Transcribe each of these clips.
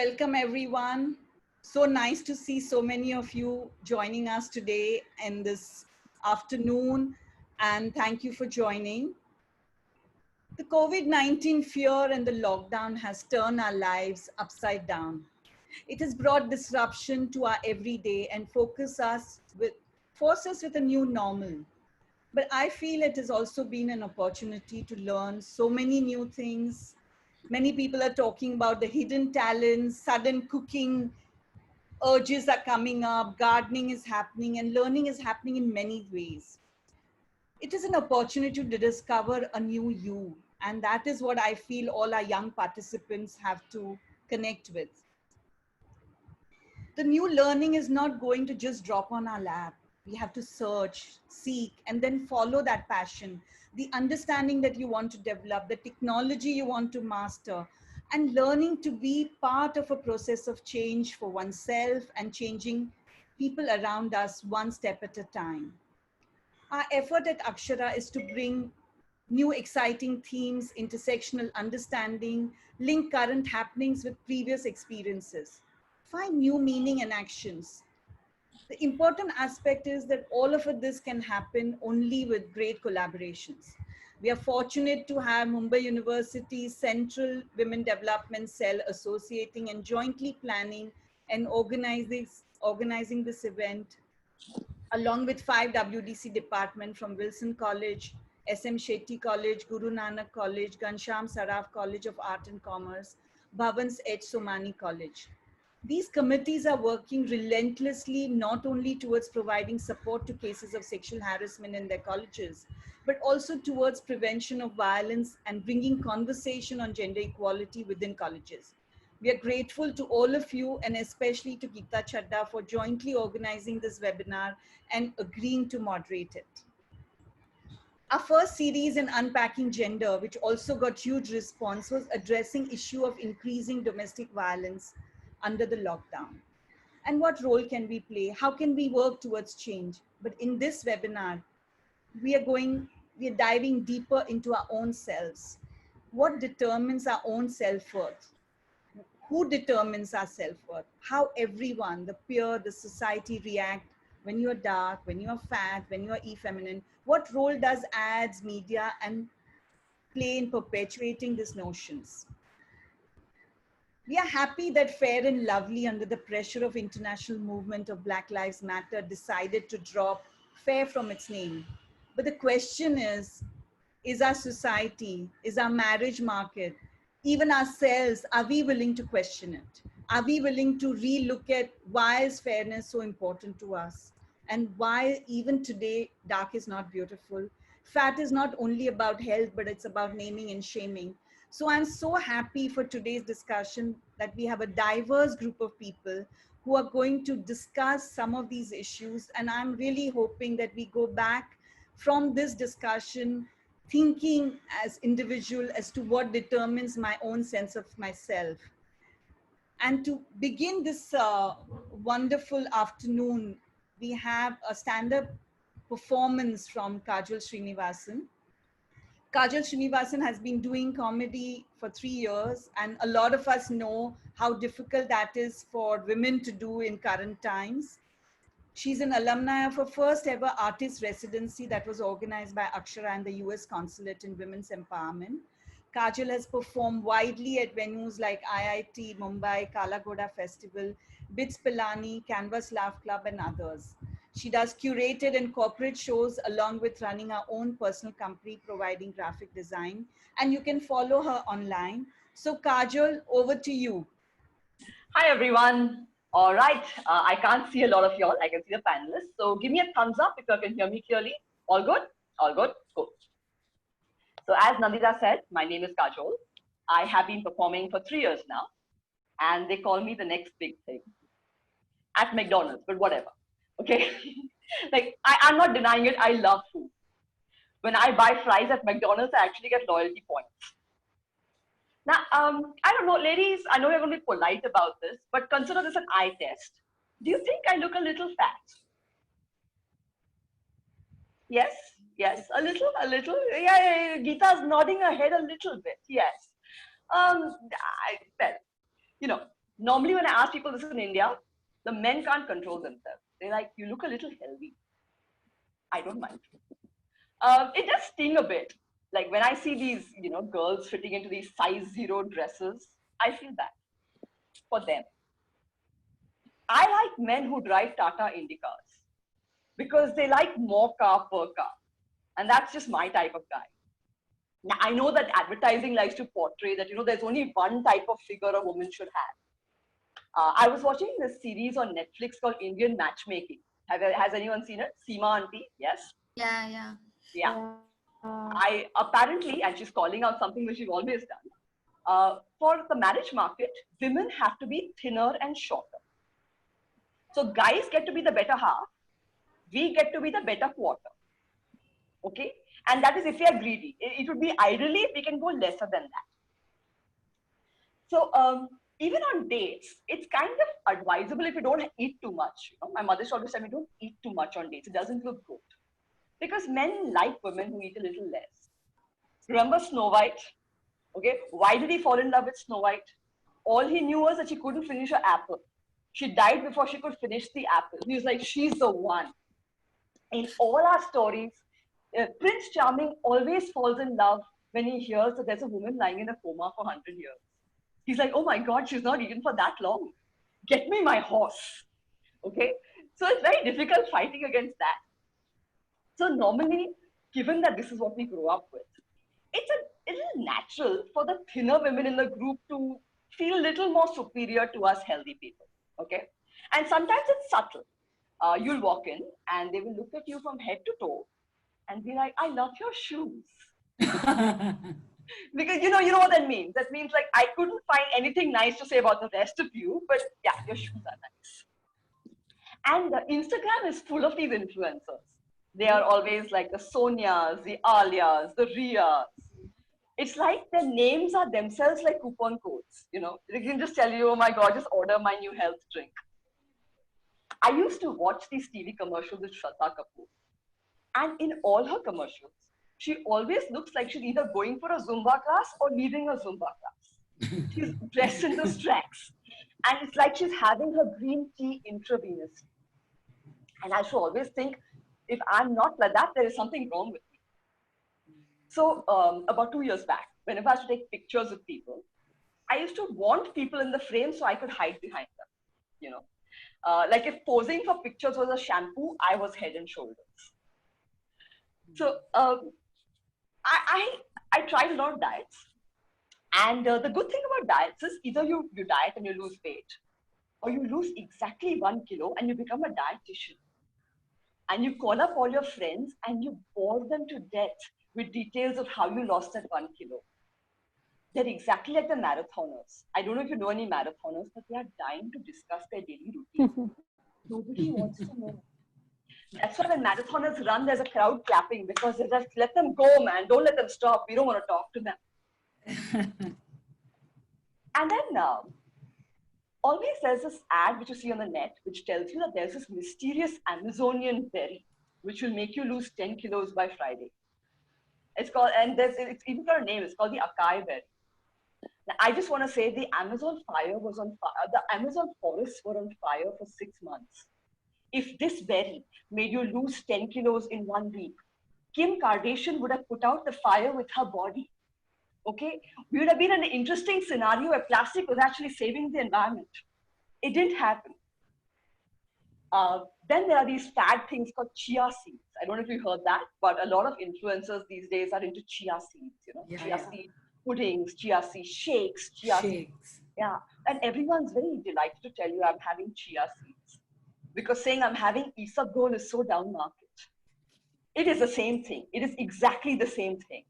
Welcome everyone. So nice to see so many of you joining us today in this afternoon, and thank you for joining. The COVID-19 fear and the lockdown has turned our lives upside down. It has brought disruption to our everyday and force us with a new normal. But I feel it has also been an opportunity to learn so many new things. Many people are talking about the hidden talents, sudden cooking urges are coming up, gardening is happening, and learning is happening in many ways. It is an opportunity to discover a new you. And that is what I feel all our young participants have to connect with. The new learning is not going to just drop on our lap. We have to search, seek, and then follow that passion, the understanding that you want to develop, the technology you want to master, and learning to be part of a process of change for oneself and changing people around us one step at a time. Our effort at Akshara is to bring new exciting themes, intersectional understanding, link current happenings with previous experiences, find new meaning and actions. The important aspect is that all of this can happen only with great collaborations. We are fortunate to have Mumbai University's Central Women Development Cell associating and jointly planning and organizing this event along with 5 WDC departments from Wilson College, SM Shetty College, Guru Nanak College, Ghanshyam Saraf College of Art and Commerce, Bhavans H. Somani College. These committees are working relentlessly not only towards providing support to cases of sexual harassment in their colleges, but also towards prevention of violence and bringing conversation on gender equality within colleges. We are grateful to all of you and especially to Geeta Chadda for jointly organizing this webinar and agreeing to moderate it. Our first series in Unpacking Gender, which also got huge response, was addressing issue of increasing domestic violence under the lockdown. And what role can we play? How can we work towards change? But in this webinar, we are diving deeper into our own selves. What determines our own self-worth? Who determines our self-worth? How everyone, the peer, the society react when you're dark, when you're fat, when you're effeminate. What role does ads, media, and play in perpetuating these notions? We are happy that Fair and Lovely, under the pressure of international movement of Black Lives Matter, decided to drop fair from its name. But the question is our society, is our marriage market, even ourselves, are we willing to question it? Are we willing to relook at why is fairness so important to us? And why even today, dark is not beautiful. Fat is not only about health, but it's about naming and shaming. So I'm so happy for today's discussion that we have a diverse group of people who are going to discuss some of these issues. And I'm really hoping that we go back from this discussion thinking as individual as to what determines my own sense of myself. And to begin this wonderful afternoon, we have a stand-up performance from Kajal Srinivasan. Kajal Srinivasan has been doing comedy for 3 years, and a lot of us know how difficult that is for women to do in current times. She's an alumni of a first ever artist residency that was organized by Akshara and the US Consulate in Women's Empowerment. Kajal has performed widely at venues like IIT, Mumbai, Kala Ghoda Festival, Bits Pilani, Canvas Laugh Club, and others. She does curated and corporate shows along with running her own personal company providing graphic design. And you can follow her online. So Kajal, over to you. Hi, everyone. All right. I can't see a lot of y'all. I can see the panelists. So give me a thumbs up if you can hear me clearly. All good? All good? Cool. So as Nandita said, my name is Kajol. I have been performing for 3 years now. And they call me the next big thing at McDonald's, but whatever. Okay. Like, I'm not denying it. I love food. When I buy fries at McDonald's, I actually get loyalty points. Now, I don't know, ladies, I know you're going to be polite about this, but consider this an eye test. Do you think I look a little fat? Yes, yes, a little. Yeah, Geeta's nodding her head a little bit, yes. Well, you know, Normally, when I ask people this in India, the men can't control themselves. They're like, you look a little healthy. I don't mind. It does sting a bit. Like when I see these, girls fitting into these size 0 dresses, I feel bad for them. I like men who drive Tata Indicas because they like more car per car. And that's just my type of guy. Now, I know that advertising likes to portray that, there's only one type of figure a woman should have. I was watching this series on Netflix called Indian Matchmaking. Has anyone seen it? Seema Auntie? Yes? Yeah. I apparently, and she's calling out something which we've always done, for the marriage market, women have to be thinner and shorter. So guys get to be the better half. We get to be the better quarter. Okay? And that is if we are greedy. It would be ideally if we can go lesser than that. So even on dates, it's kind of advisable if you don't eat too much. My mother used to always tell me, don't eat too much on dates. It doesn't look good. Because men like women who eat a little less. Remember Snow White? Okay, why did he fall in love with Snow White? All he knew was that she couldn't finish her apple. She died before she could finish the apple. He was like, she's the one. In all our stories, Prince Charming always falls in love when he hears that there's a woman lying in a coma for 100 years. He's like, oh my God, she's not eaten for that long. Get me my horse. Okay, so it's very difficult fighting against that. So normally, given that this is what we grew up with, it's a little natural for the thinner women in the group to feel a little more superior to us healthy people, okay? And sometimes it's subtle. You'll walk in and they will look at you from head to toe and be like, I love your shoes. Because you know what that means. That means like, I couldn't find anything nice to say about the rest of you, but yeah, your shoes are nice. And Instagram is full of these influencers. They are always like the Sonias, the Alias, the Rias. It's like their names are themselves like coupon codes. They can just tell you, oh my God, just order my new health drink. I used to watch these TV commercials with Shraddha Kapoor. And in all her commercials, she always looks like she's either going for a Zumba class or leaving a Zumba class. She's dressed in those tracks. And it's like she's having her green tea intravenously. And I should always think, if I'm not like that, there is something wrong with me. So about 2 years back, whenever I used to take pictures with people, I used to want people in the frame so I could hide behind them. Like if posing for pictures was a shampoo, I was Head and Shoulders. So I tried a lot of diets. And the good thing about diets is either you diet and you lose weight, or you lose exactly 1 kilo and you become a dietitian. And you call up all your friends and you bore them to death with details of how you lost that 1 kilo. They're exactly like the marathoners. I don't know if you know any marathoners, but they are dying to discuss their daily routine. Nobody wants to know. That's why when marathoners run, there's a crowd clapping because they just let them go, man. Don't let them stop. We don't want to talk to them. And then always there's this ad which you see on the net which tells you that there's this mysterious Amazonian berry which will make you lose 10 kilos by Friday. It's called, and it's even got a name, it's called the acai berry. Now, I just want to say the Amazon fire was on fire, the Amazon forests were on fire for 6 months. If this berry made you lose 10 kilos in 1 week, Kim Kardashian would have put out the fire with her body. Okay, we would have been in an interesting scenario where plastic was actually saving the environment. It didn't happen. Then there are these fad things called chia seeds. I don't know if you heard that, but a lot of influencers these days are into chia seeds, chia seed puddings, chia seed shakes, chia seeds. Yeah, and everyone's very delighted to tell you I'm having chia seeds. Because saying I'm having isabgol is so down market. It is the same thing. It is exactly the same thing.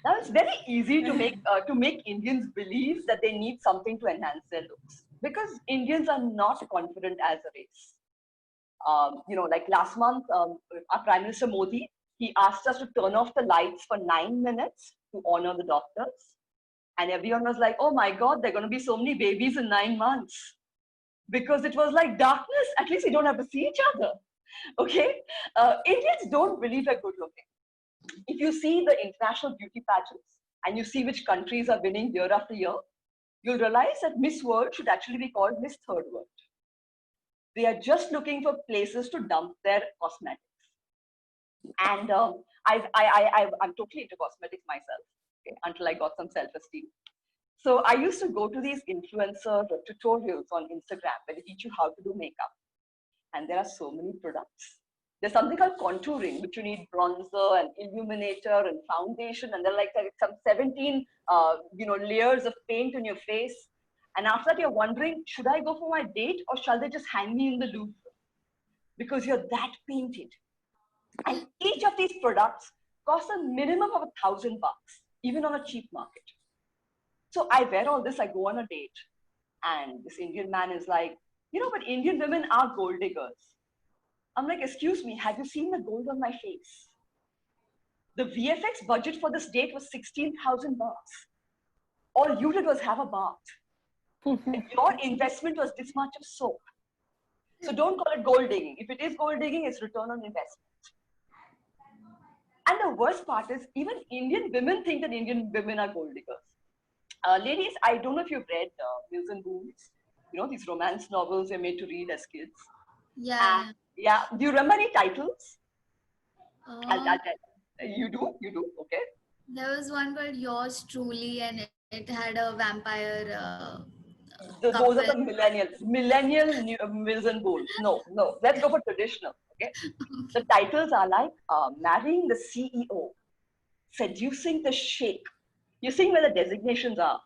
Now it's very easy to make Indians believe that they need something to enhance their looks because Indians are not confident as a race. Like last month, our Prime Minister Modi, he asked us to turn off the lights for 9 minutes to honor the doctors, and everyone was like, "Oh my God, there are going to be so many babies in 9 months," because it was like darkness. At least we don't have to see each other. Okay, Indians don't believe they're good looking. If you see the international beauty pageants and you see which countries are winning year after year, you'll realize that Miss World should actually be called Miss Third World. They are just looking for places to dump their cosmetics. And I'm totally into cosmetics myself, okay, until I got some self-esteem. So I used to go to these influencer tutorials on Instagram where they teach you how to do makeup. And there are so many products. There's something called contouring, which you need bronzer and illuminator and foundation. And there are like some 17 layers of paint on your face. And after that, you're wondering, should I go for my date or shall they just hang me in the Louvre? Because you're that painted. And each of these products costs a minimum of $1,000, even on a cheap market. So I wear all this, I go on a date. And this Indian man is like, but Indian women are gold diggers. I'm like, excuse me, have you seen the gold on my face? The VFX budget for this date was $16,000. All you did was have a bath. Your investment was this much of soap. So don't call it gold digging. If it is gold digging, it's return on investment. And the worst part is, even Indian women think that Indian women are gold diggers. Ladies, I don't know if you've read Mills and Boons. These romance novels we're made to read as kids. Yeah. Yeah. Do you remember any titles? I'll tell you. You do. Okay. There was one called Yours Truly, and it had a vampire. Those are the millennial Mills and Boons. No. Let's go for traditional. Okay. The titles are like Marrying the CEO, Seducing the Sheikh. You're seeing where the designations are.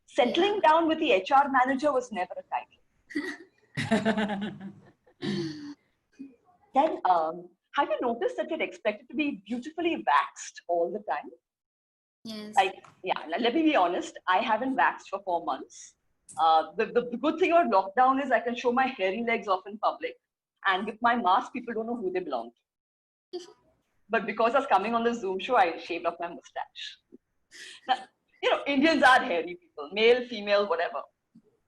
Settling down with the HR manager was never a title. Then, have you noticed that you're expected to be beautifully waxed all the time? Yes. Let me be honest. I haven't waxed for 4 months. The good thing about lockdown is I can show my hairy legs off in public. And with my mask, people don't know who they belong to. But because I was coming on the Zoom show, I shaved off my mustache. Now, Indians are hairy people, male, female, whatever.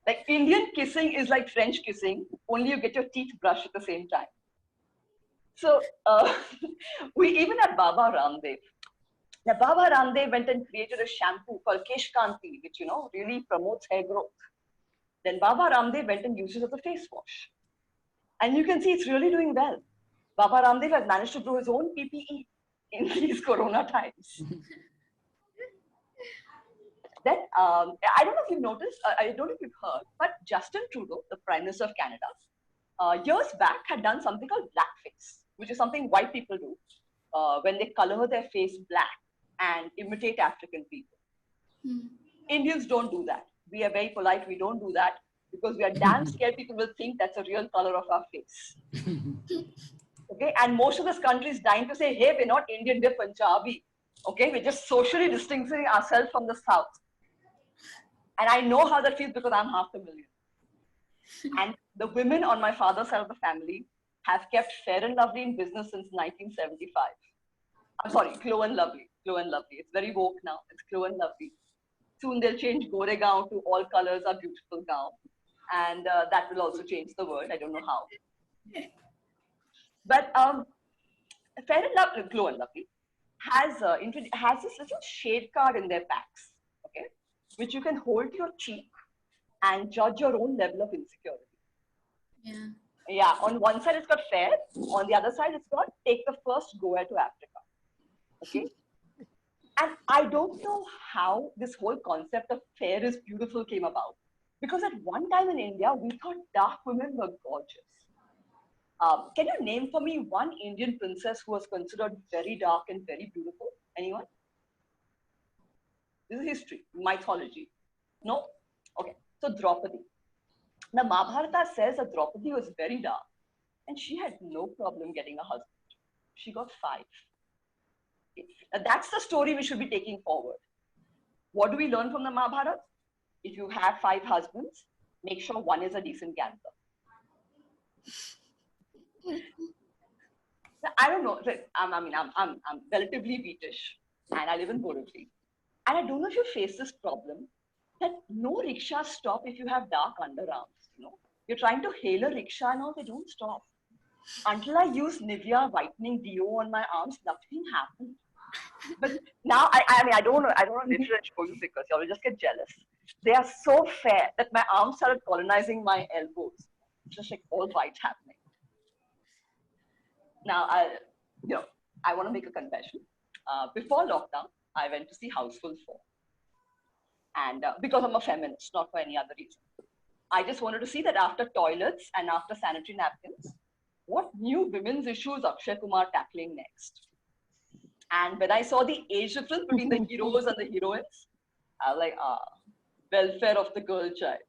Like Indian kissing is like French kissing, only you get your teeth brushed at the same time. So we even had Baba Ramdev. Now Baba Ramdev went and created a shampoo called Kesh Kanti, which really promotes hair growth. Then Baba Ramdev went and used it as a face wash. And you can see it's really doing well. Baba Ramdev has managed to grow his own PPE in these corona times. Then, I don't know if you've noticed, I don't know if you've heard, but Justin Trudeau, the Prime Minister of Canada, years back had done something called blackface, which is something white people do when they color their face black and imitate African people. Indians don't do that. We are very polite. We don't do that because we are damn scared people will think that's a real color of our face. Okay, and most of this country is dying to say, hey, we're not Indian, we're Punjabi. Okay, we're just socially distancing ourselves from the South. And I know how that feels because I'm half a million. And the women on my father's side of the family have kept Fair and Lovely in business since 1975. I'm sorry, Glow and Lovely. Glow and Lovely. It's very woke now. It's Glow and Lovely. Soon they'll change Goregaon to All Colors Are Beautiful Gown. And that will also change the word. I don't know how. But Fair and Lovely, Glow and Lovely has this little shade card in their packs, okay, which you can hold to your cheek and judge your own level of insecurity. Yeah. Yeah, on one side it's got fair, on the other side it's got take the first goer to Africa. Okay? And I don't know how this whole concept of fair is beautiful came about. Because at one time in India, we thought dark women were gorgeous. Can you name for me one Indian princess who was considered very dark and very beautiful? Anyone? This is history, mythology. No? Okay. So Draupadi. The Mahabharata says that Draupadi was very dark and she had no problem getting a husband. She got 5. Okay. That's the story we should be taking forward. What do we learn from the Mahabharata? If you have 5 husbands, make sure one is a decent gambler. I don't know. I'm relatively beatish and I live in Borivali. And I don't know if you face this problem that no rickshaws stop if you have dark underarms. You're trying to hail a rickshaw and all, they don't stop. Until I use Nivea whitening deo on my arms, nothing happened. But now I mean I don't want to literally show you because you will just get jealous. They are so fair that my arms started colonizing my elbows. Just like all white happening. Now I want to make a confession. Before lockdown, I went to see Houseful 4. And because I'm a feminist, not for any other reason. I just wanted to see that after toilets and after sanitary napkins, what new women's issues Akshay Kumar tackling next? And when I saw the age difference between the heroes and the heroines, I was like, welfare of the girl child.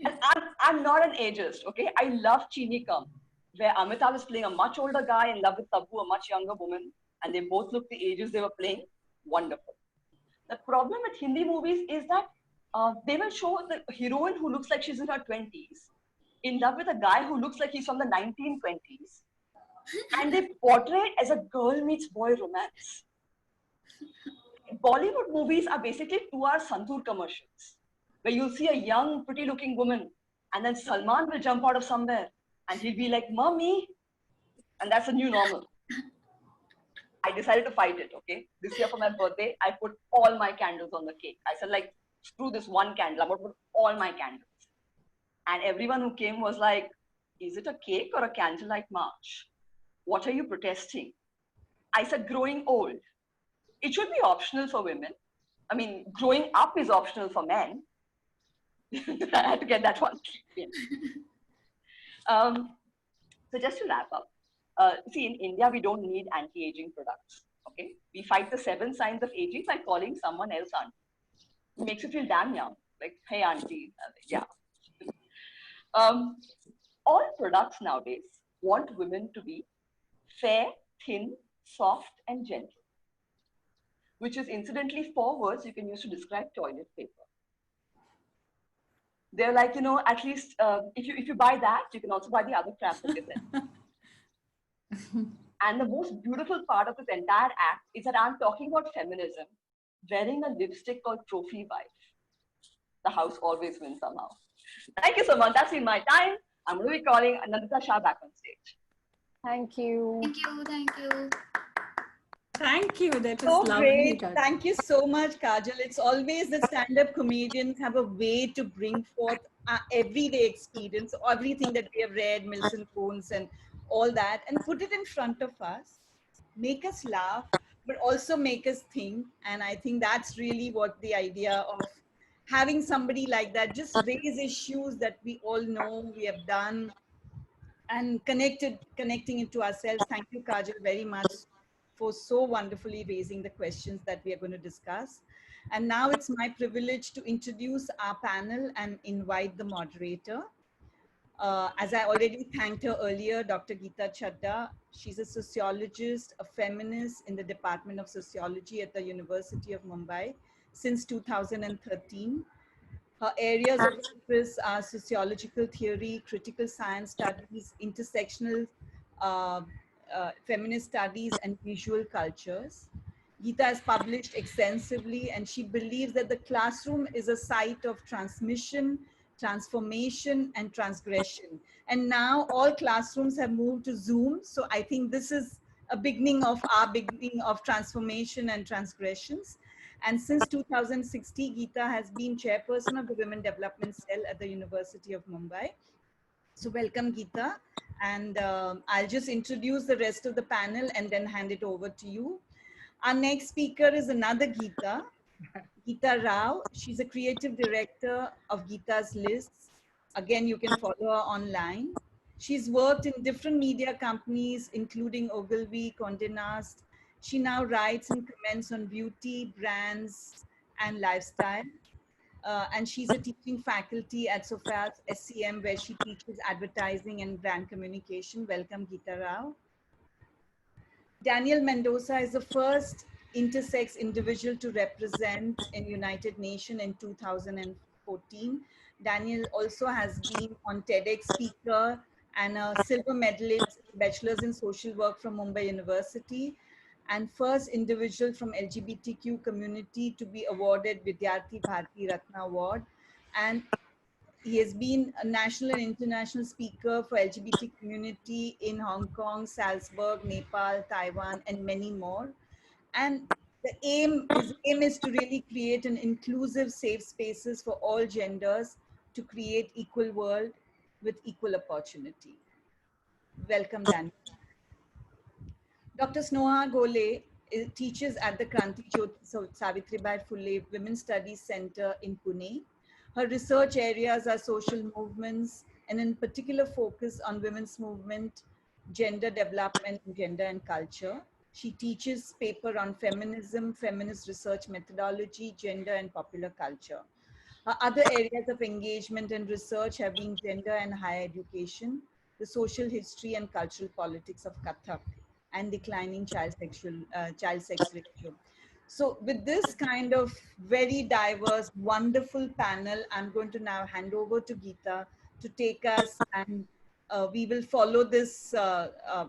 And I'm not an ageist, okay? I love Chini Kam, where Amitabh is playing a much older guy in love with Tabu, a much younger woman, and they both look the ages they were playing. Wonderful. The problem with Hindi movies is that they will show the heroine who looks like she's in her 20s in love with a guy who looks like he's from the 1920s, and they portray it as a girl meets boy romance. Bollywood movies are basically 2-hour Santoor commercials, where you'll see a young, pretty-looking woman, and then Salman will jump out of somewhere, and he'll be like, "Mommy," and that's a new normal. I decided to fight it, okay? This year for my birthday, I put all my candles on the cake. I said, like, screw this one candle. I'm going to put all my candles. And everyone who came was like, is it a cake or a candlelight march? What are you protesting? I said, growing old. It should be optional for women. I mean, growing up is optional for men. I had to get that one. So just to wrap up, see, in India, we don't need anti-aging products, okay? We fight the 7 signs of aging by calling someone else auntie. It makes you feel damn young, like, hey, auntie, yeah. All products nowadays want women to be fair, thin, soft, and gentle, which is incidentally 4 words you can use to describe toilet paper. They're like, at least if you buy that, you can also buy the other crap that is there. And the most beautiful part of this entire act is that I'm talking about feminism wearing a lipstick called Trophy Wife. The house always wins somehow. Thank you so much. That's been my time. I'm going to be calling Nandita Shah back on stage. Thank you. Thank you. Thank you. Thank you. That was so lovely. Great. Thank you so much, Kajal. It's always the stand-up comedians have a way to bring forth our everyday experience, everything that we have read, Milton Bones and all that, and put it in front of us, make us laugh, but also make us think. And I think that's really what the idea of having somebody like that, just raise issues that we all know we have done and connecting it to ourselves. Thank you, Kajal, very much for so wonderfully raising the questions that we are going to discuss. And now it's my privilege to introduce our panel and invite the moderator. As I already thanked her earlier, Dr. Geeta Chadha. She's a sociologist, a feminist in the Department of Sociology at the University of Mumbai since 2013. Her areas of interest are sociological theory, critical science studies, intersectional feminist studies, and visual cultures. Geeta has published extensively, and she believes that the classroom is a site of transmission, transformation, and transgression. And now all classrooms have moved to Zoom. So I think this is a beginning of our beginning of transformation and transgressions. And since 2016, Geeta has been chairperson of the Women Development Cell at the University of Mumbai. So welcome, Geeta. And I'll just introduce the rest of the panel and then hand it over to you. Our next speaker is another Geeta, Geeta Rao. She's a creative director of Geeta's Lists. Again, you can follow her online. She's worked in different media companies, including Ogilvy, Condé Nast. She now writes and comments on beauty, brands, and lifestyle. And she's a teaching faculty at SOFA's SCM, where she teaches advertising and brand communication. Welcome, Geeta Rao. Daniel Mendoza is the first intersex individual to represent in United Nations in 2014. Daniel also has been on TEDx speaker and a silver medalist, bachelor's in social work from Mumbai University, and first individual from LGBTQ community to be awarded Vidyarthi Bharati Ratna Award. And He has been a national and international speaker for LGBT community in Hong Kong, Salzburg, Nepal, Taiwan, and many more. And his aim is to really create an inclusive, safe spaces for all genders to create equal world with equal opportunity. Welcome, Dan. Dr. Snoha Gole teaches at the Kranti Jyoti Savitribai Phule Women's Studies Center in Pune. Her research areas are social movements and in particular focus on women's movement, gender development, gender and culture. She teaches paper on feminism, feminist research methodology, gender and popular culture. Her other areas of engagement and research have been gender and higher education, the social history and cultural politics of Kathak, and declining child sex ratio. So with this kind of very diverse, wonderful panel, I'm going to now hand over to Geeta to take us, and we will follow this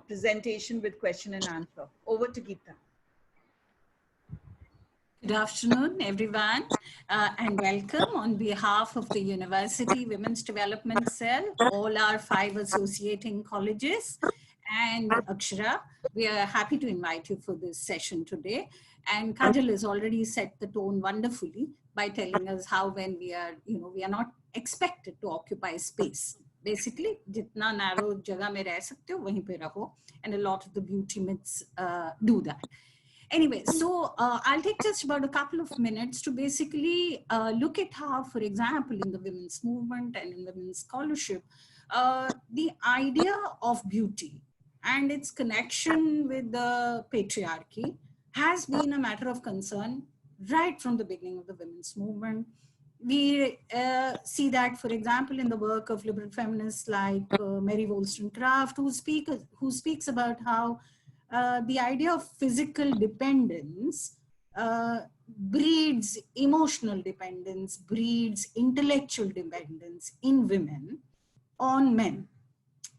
presentation with question and answer. Over to Geeta. Good afternoon, everyone, and welcome on behalf of the University Women's Development Cell, all our 5 associating colleges, and Akshara. We are happy to invite you for this session today. And Kajal has already set the tone wonderfully by telling us how when we are, we are not expected to occupy space. Basically, jitna narrow jagah mein reh sakte ho, wahin pe raho, and a lot of the beauty myths do that. Anyway, so I'll take just about a couple of minutes to basically look at how, for example, in the women's movement and in women's scholarship, the idea of beauty and its connection with the patriarchy has been a matter of concern right from the beginning of the women's movement. We see that, for example, in the work of liberal feminists like Mary Wollstonecraft, who speaks about how the idea of physical dependence breeds emotional dependence, breeds intellectual dependence in women on men.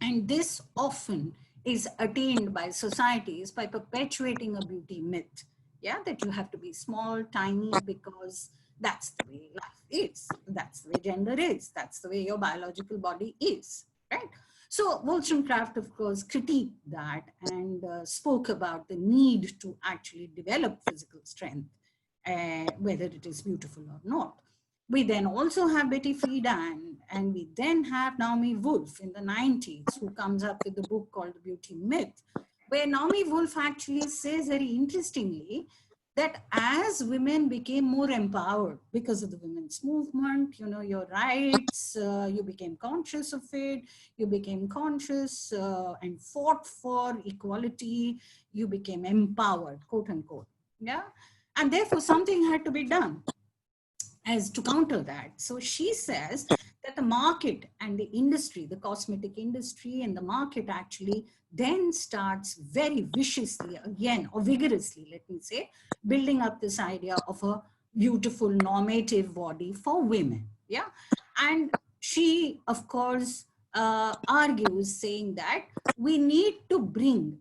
And this often is attained by societies by perpetuating a beauty myth. Yeah, that you have to be small, tiny, because that's the way life is. That's the way gender is. That's the way your biological body is, right? So Wollstonecraft, of course, critiqued that and spoke about the need to actually develop physical strength, whether it is beautiful or not. We then also have Betty Friedan, and we then have Naomi Wolf in the 90s, who comes up with a book called The Beauty Myth, where Naomi Wolf actually says very interestingly that as women became more empowered because of the women's movement, your rights, you became conscious of it, you became conscious and fought for equality, you became empowered, quote unquote, yeah? And therefore something had to be done as to counter that. So she says that the market and the industry, the cosmetic industry and the market actually then starts very viciously again, or vigorously, let me say, building up this idea of a beautiful normative body for women. Yeah. And she, of course, argues saying that we need to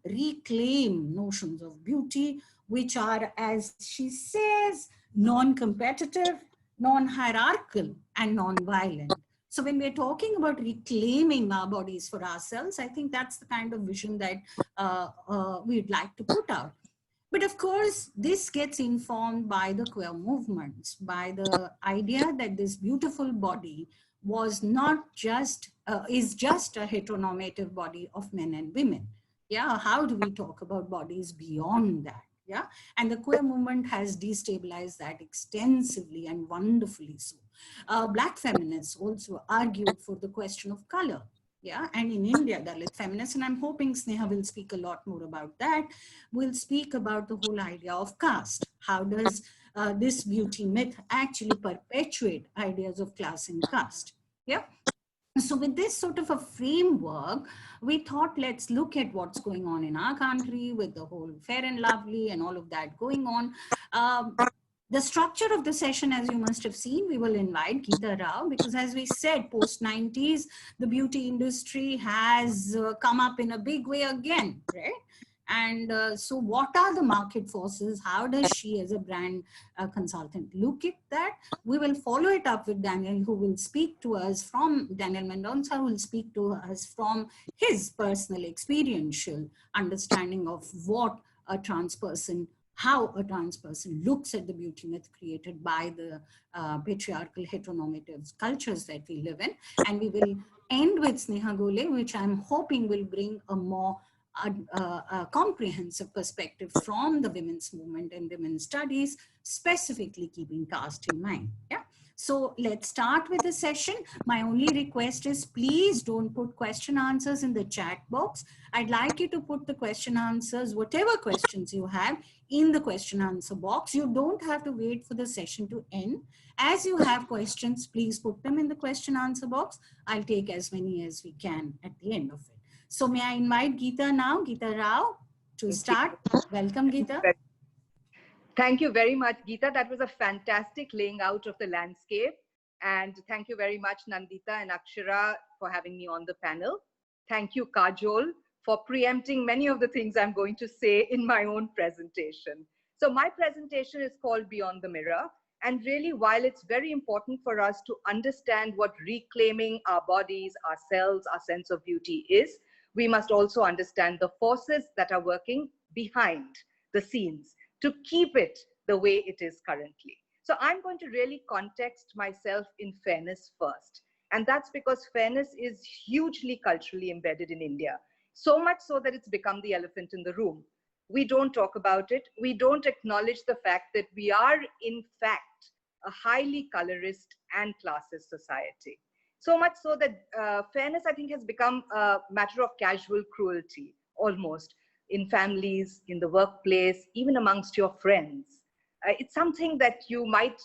reclaim notions of beauty, which are, as she says, non-competitive, non-hierarchical, and non-violent. So when we're talking about reclaiming our bodies for ourselves, I think that's the kind of vision that we'd like to put out. But of course, this gets informed by the queer movements, by the idea that this beautiful body was not just, is just a heteronormative body of men and women. Yeah, how do we talk about bodies beyond that? Yeah, and the queer movement has destabilized that extensively and wonderfully so. Black feminists also argued for the question of color. Yeah, and in India, Dalit feminists, and I'm hoping Sneha will speak a lot more about that, will speak about the whole idea of caste. How does this beauty myth actually perpetuate ideas of class and caste? Yeah. So with this sort of a framework, we thought, let's look at what's going on in our country with the whole Fair and Lovely and all of that going on. The structure of the session, as you must have seen, we will invite Geeta Rao, because as we said, post-90s, the beauty industry has come up in a big way again, right? And so what are the market forces? How does she as a brand consultant look at that? We will follow it up with Daniel, who will speak to us from, Daniel Mendonca, who will speak to us from his personal experiential understanding of what a trans person, how a trans person looks at the beauty myth created by the patriarchal heteronormative cultures that we live in. And we will end with Sneha Gole, which I'm hoping will bring a more a comprehensive perspective from the women's movement and women's studies, specifically keeping caste in mind. Yeah. So let's start with the session. My only request is please don't put question answers in the chat box. I'd like you to put the question answers, whatever questions you have, in the question answer box. You don't have to wait for the session to end. As you have questions, please put them in the question answer box. I'll take as many as we can at the end of it. So may I invite Geeta now, Geeta Rao, to start. Welcome, Geeta. Thank you very much, Geeta. That was a fantastic laying out of the landscape. And thank you very much, Nandita and Akshara, for having me on the panel. Thank you, Kajol, for preempting many of the things I'm going to say in my own presentation. So my presentation is called Beyond the Mirror. And really, while it's very important for us to understand what reclaiming our bodies, ourselves, our sense of beauty is, we must also understand the forces that are working behind the scenes to keep it the way it is currently. So I'm going to really context myself in fairness first. And that's because fairness is hugely culturally embedded in India, so much so that it's become the elephant in the room. We don't talk about it. We don't acknowledge the fact that we are, in fact, a highly colorist and classist society. So much so that fairness, I think, has become a matter of casual cruelty, almost, in families, in the workplace, even amongst your friends. It's something that you might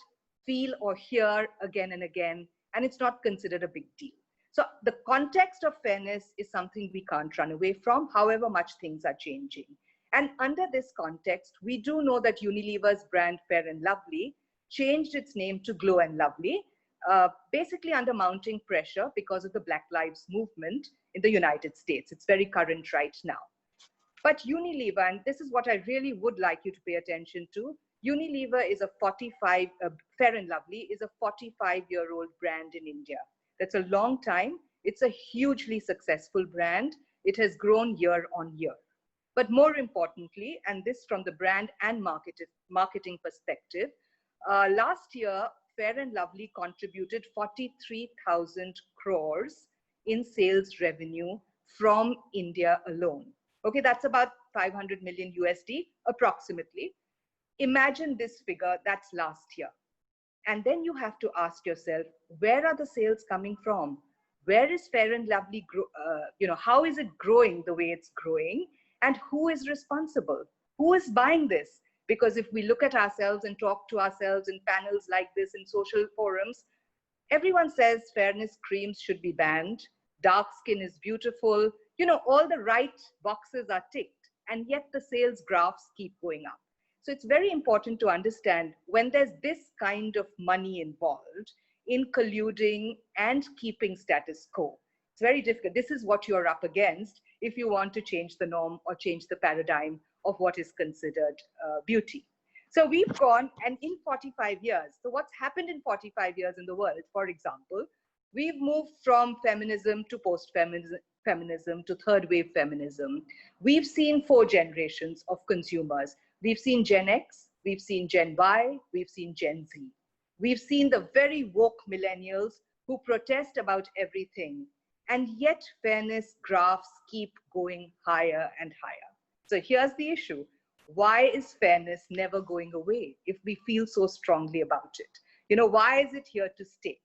feel or hear again and again, and it's not considered a big deal. So the context of fairness is something we can't run away from, however much things are changing. And under this context, we do know that Unilever's brand Fair and Lovely changed its name to Glow and Lovely, basically under mounting pressure because of the Black Lives Movement in the United States. It's very current right now. But Unilever, and this is what I really would like you to pay attention to, Unilever is a Fair and Lovely is a 45-year-old brand in India. That's a long time. It's a hugely successful brand. It has grown year on year. But more importantly, and this from the brand and marketing perspective, last year, Fair and Lovely contributed 43,000 crores in sales revenue from India alone. Okay, that's about 500 million USD approximately. Imagine this figure, that's last year. And then you have to ask yourself, where are the sales coming from? Where is Fair and Lovely, how is it growing the way it's growing? And who is responsible? Who is buying this? Because if we look at ourselves and talk to ourselves in panels like this, in social forums, everyone says fairness creams should be banned. Dark skin is beautiful. You know, all the right boxes are ticked, and yet the sales graphs keep going up. So it's very important to understand when there's this kind of money involved in colluding and keeping status quo. It's very difficult. This is what you're up against if you want to change the norm or change the paradigm of what is considered beauty. So we've gone, and in 45 years, so what's happened in 45 years in the world, for example, we've moved from feminism to post-feminism to third wave feminism. We've seen 4 generations of consumers. We've seen Gen X, we've seen Gen Y, we've seen Gen Z. We've seen the very woke millennials who protest about everything. And yet fairness graphs keep going higher and higher. So here's the issue. Why is fairness never going away if we feel so strongly about it? You know, why is it here to stay?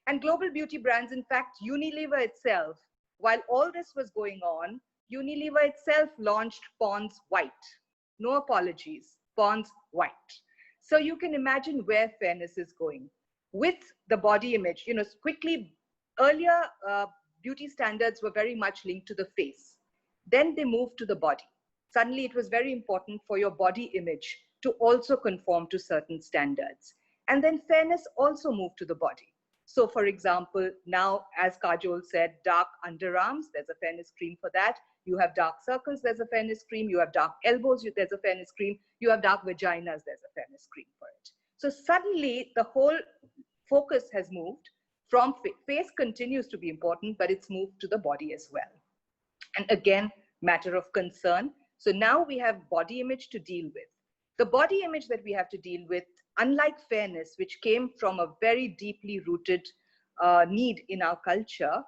And global beauty brands, in fact, Unilever itself, while all this was going on, Unilever itself launched Pond's White. No apologies, Pond's White. So you can imagine where fairness is going. With the body image, you know, quickly, earlier beauty standards were very much linked to the face. Then they moved to the body. Suddenly it was very important for your body image to also conform to certain standards. And then fairness also moved to the body. So for example, now, as Kajol said, dark underarms, there's a fairness cream for that. You have dark circles, there's a fairness cream. You have dark elbows, there's a fairness cream. You have dark vaginas, there's a fairness cream for it. So suddenly the whole focus has moved from face continues to be important, but it's moved to the body as well. And again, matter of concern. So now we have body image to deal with. The body image that we have to deal with, unlike fairness, which came from a very deeply rooted need in our culture,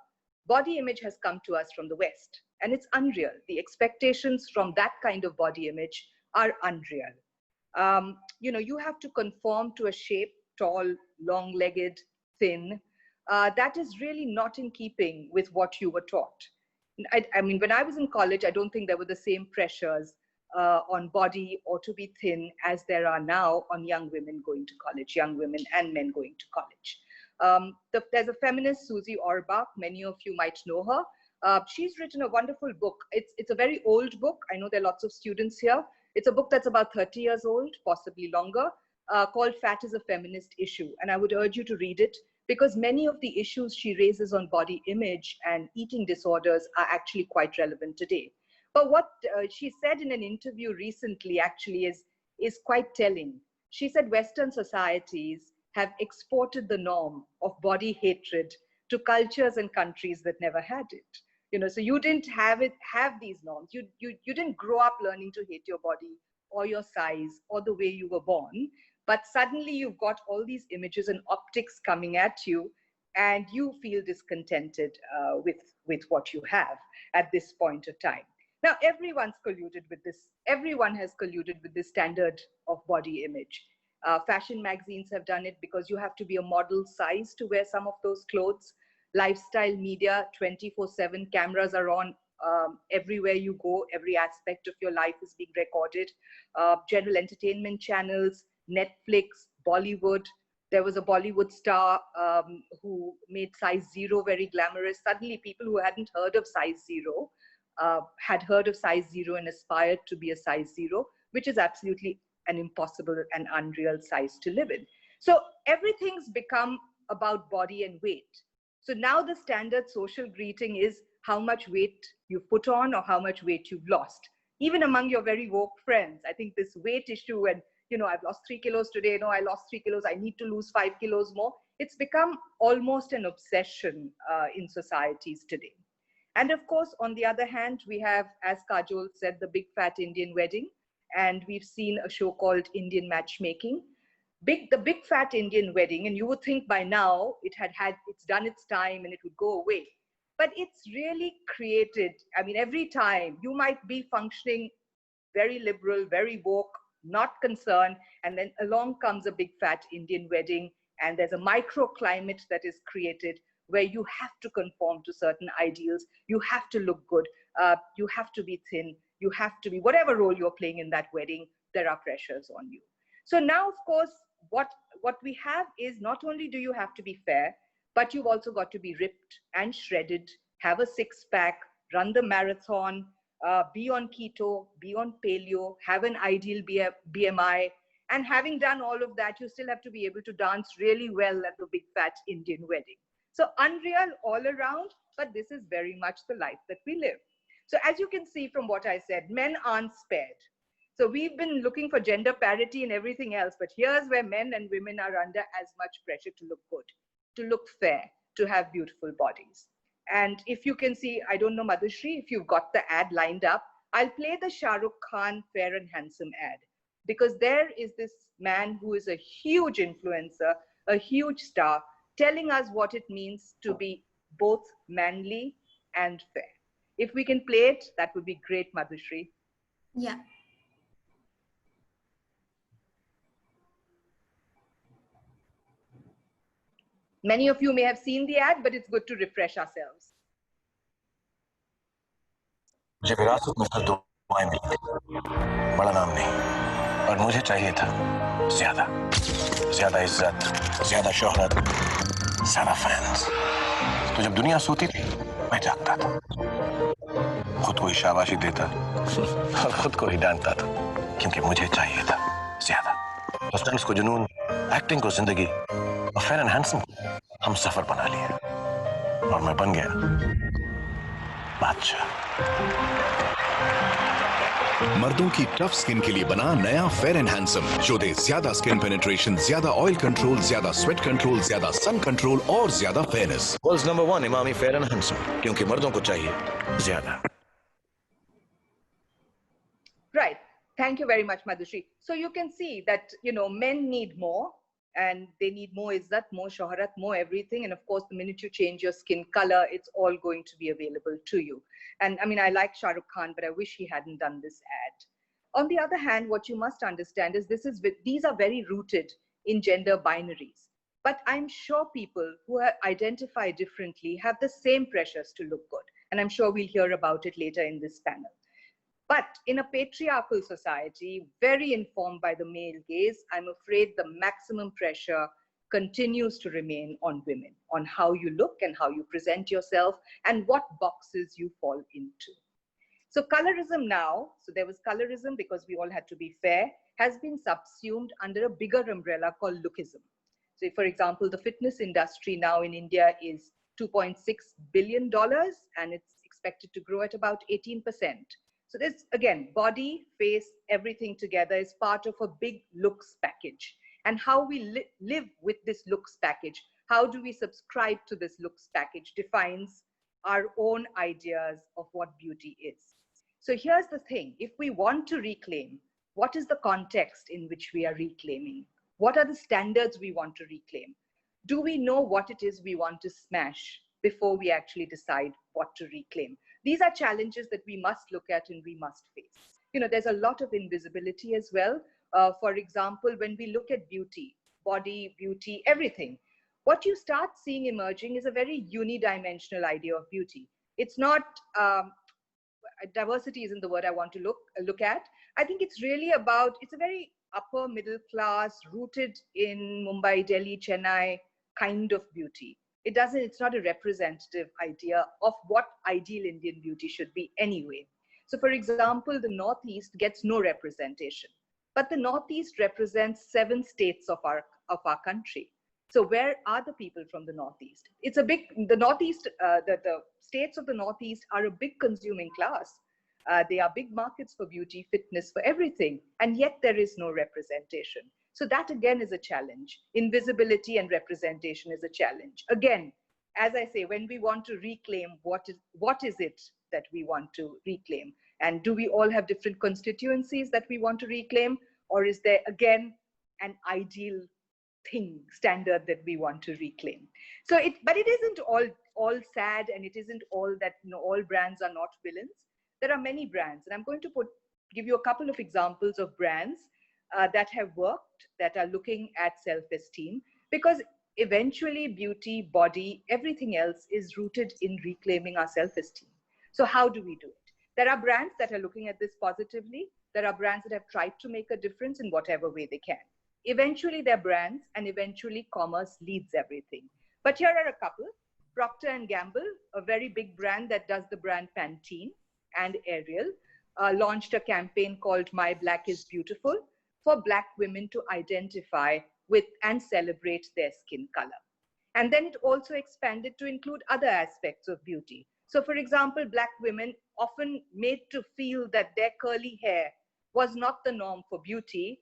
body image has come to us from the West, and it's unreal. The expectations from that kind of body image are unreal. You have to conform to a shape, tall, long-legged, thin. That is really not in keeping with what you were taught. I mean, when I was in college, I don't think there were the same pressures on body or to be thin as there are now on young women going to college, young women and men going to college. There's a feminist, Susie Orbach, many of you might know her. She's written a wonderful book. It's a very old book. I know there are lots of students here. It's a book that's about 30 years old, possibly longer, called Fat is a Feminist Issue. And I would urge you to read it, because many of the issues she raises on body image and eating disorders are actually quite relevant today. But what she said in an interview recently actually is quite telling. She said Western societies have exported the norm of body hatred to cultures and countries that never had it. So you didn't have these norms. You didn't grow up learning to hate your body or your size or the way you were born. But suddenly you've got all these images and optics coming at you, and you feel discontented with what you have at this point of time. Now, everyone's colluded with this. Everyone has colluded with this standard of body image. Fashion magazines have done it because you have to be a model size to wear some of those clothes. Lifestyle media, 24/7 cameras are on. Everywhere you go, every aspect of your life is being recorded. General entertainment channels, Netflix, Bollywood. There was a Bollywood star who made size 0 very glamorous. Suddenly people who hadn't heard of size 0 had heard of size 0 and aspired to be a size 0, which is absolutely an impossible and unreal size to live in. So everything's become about body and weight. So now the standard social greeting is how much weight you've put on or how much weight you've lost. Even among your very woke friends, I think this weight issue and, I've lost 3 kilos today, no, I lost 3 kilos, I need to lose 5 kilos more. It's become almost an obsession in societies today. And of course, on the other hand, we have, as Kajol said, the big fat Indian wedding. And we've seen a show called Indian Matchmaking. The big fat Indian wedding, and you would think by now it's done its time and it would go away. But it's really created, I mean, every time you might be functioning very liberal, very woke, not concerned, and then along comes a big fat Indian wedding, and there's a microclimate that is created where you have to conform to certain ideals, you have to look good, you have to be thin, you have to be, whatever role you're playing in that wedding, there are pressures on you. So now, of course, what we have is not only do you have to be fair, but you've also got to be ripped and shredded, have a six-pack, run the marathon, be on keto, be on paleo, have an ideal BMI, and having done all of that, you still have to be able to dance really well at the big fat Indian wedding. So unreal all around, but this is very much the life that we live. So as you can see from what I said, men aren't spared. So we've been looking for gender parity and everything else, but here's where men and women are under as much pressure to look good, to look fair, to have beautiful bodies. And if you can see, I don't know, Madhushri, if you've got the ad lined up, I'll play the Shah Rukh Khan Fair and Handsome ad, because there is this man who is a huge influencer, a huge star, telling us what it means to be both manly and fair. If we can play it, that would be great, Madhushri. Yeah. Many of you may have seen the ad, but it's good to refresh ourselves. मुझे विरासत में सिर्फ 2 दुआएं मिली थी, बड़ा नाम नहीं, और मुझे चाहिए था ज्यादा इज्जत, ज्यादा शोहरत, ज्यादा फैंस। तो जब दुनिया सोती थी, मैं जागता था, खुद को ही शाबाशी देता और खुद को ही डांटता था, क्योंकि मुझे चाहिए था ज्यादा। तो स्टंट्स को जुनून, एक्टिंग को जिंदगी और फेयर एंड हैंडसम हम सफर बना लिए, और मैं बन गया बादशाह। मर्दों की टफ स्किन के लिए बना नया फेयर एंड हैंडसम जो दे ज्यादा स्किन पेनिट्रेशन, ज्यादा ऑयल कंट्रोल, ज्यादा स्वेट कंट्रोल, ज्यादा सन कंट्रोल और ज्यादा fairness. World's number 1 Emami fair and handsome, क्योंकि मर्दों को चाहिए ज्यादा। Right. Thank you very much, Madhushri. So you can see that, you know, men need more, and they need more izzat, more shohrat, more everything. And of course, the minute you change your skin color, it's all going to be available to you. And I mean, I like Shah Rukh Khan, but I wish he hadn't done this ad. On the other hand, what you must understand is these are very rooted in gender binaries. But I'm sure people who identify differently have the same pressures to look good. And I'm sure we'll hear about it later in this panel. But in a patriarchal society, very informed by the male gaze, I'm afraid the maximum pressure continues to remain on women, on how you look and how you present yourself and what boxes you fall into. So colorism now, so there was colorism because we all had to be fair, has been subsumed under a bigger umbrella called lookism. So for example, the fitness industry now in India is $2.6 billion and it's expected to grow at about 18%. So this, again, body, face, everything together is part of a big looks package. And how we live with this looks package, how do we subscribe to this looks package defines our own ideas of what beauty is. So here's the thing, if we want to reclaim, what is the context in which we are reclaiming? What are the standards we want to reclaim? Do we know what it is we want to smash before we actually decide what to reclaim? These are challenges that we must look at and we must face. You know, there's a lot of invisibility as well. For example, when we look at beauty, body, beauty, everything, what you start seeing emerging is a very unidimensional idea of beauty. It's not, diversity isn't the word I want to look at. I think it's really about, it's a very upper middle class, rooted in Mumbai, Delhi, Chennai kind of beauty. It's not a representative idea of what ideal Indian beauty should be anyway. So for example, the Northeast gets no representation, but the Northeast represents 7 states of our country. So where are the people from the Northeast? It's a big, the Northeast, the states of the Northeast are a big consuming class. They are big markets for beauty, fitness, for everything, and yet there is no representation. So that again is a challenge. Invisibility and representation is a challenge. Again, as I say, when we want to reclaim, what is it that we want to reclaim? And do we all have different constituencies that we want to reclaim? Or is there again an ideal thing, standard that we want to reclaim? So but it isn't all sad, and it isn't all that, you know, all brands are not villains. There are many brands, and I'm going to give you a couple of examples of brands that have worked, that are looking at self-esteem, because eventually beauty, body, everything else is rooted in reclaiming our self-esteem. So how do we do it? There are brands that are looking at this positively. There are brands that have tried to make a difference in whatever way they can. Eventually they're brands, and eventually commerce leads everything. But here are a couple. Procter & Gamble, a very big brand that does the brand Pantene, and Ariel, launched a campaign called My Black is Beautiful, for Black women to identify with and celebrate their skin color. And then it also expanded to include other aspects of beauty. So for example, Black women often made to feel that their curly hair was not the norm for beauty,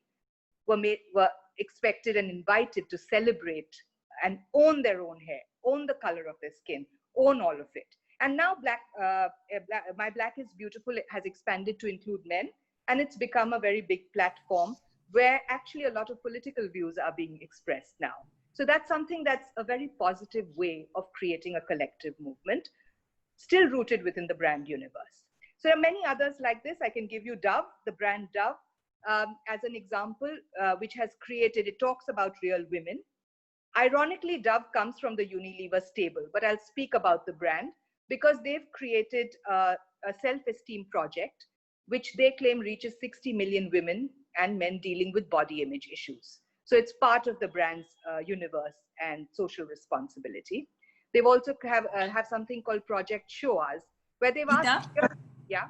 were expected and invited to celebrate and own their own hair, own the color of their skin, own all of it. And now My Black is Beautiful has expanded to include men, and it's become a very big platform where actually a lot of political views are being expressed now. So that's something that's a very positive way of creating a collective movement, still rooted within the brand universe. So there are many others like this. I can give you Dove, the brand Dove, as an example, which has created, it talks about real women. Ironically, Dove comes from the Unilever stable, but I'll speak about the brand because they've created a self-esteem project, which they claim reaches 60 million women and men dealing with body image issues. So it's part of the brand's universe and social responsibility. They've also have something called Project Show Us, where they've asked, yeah.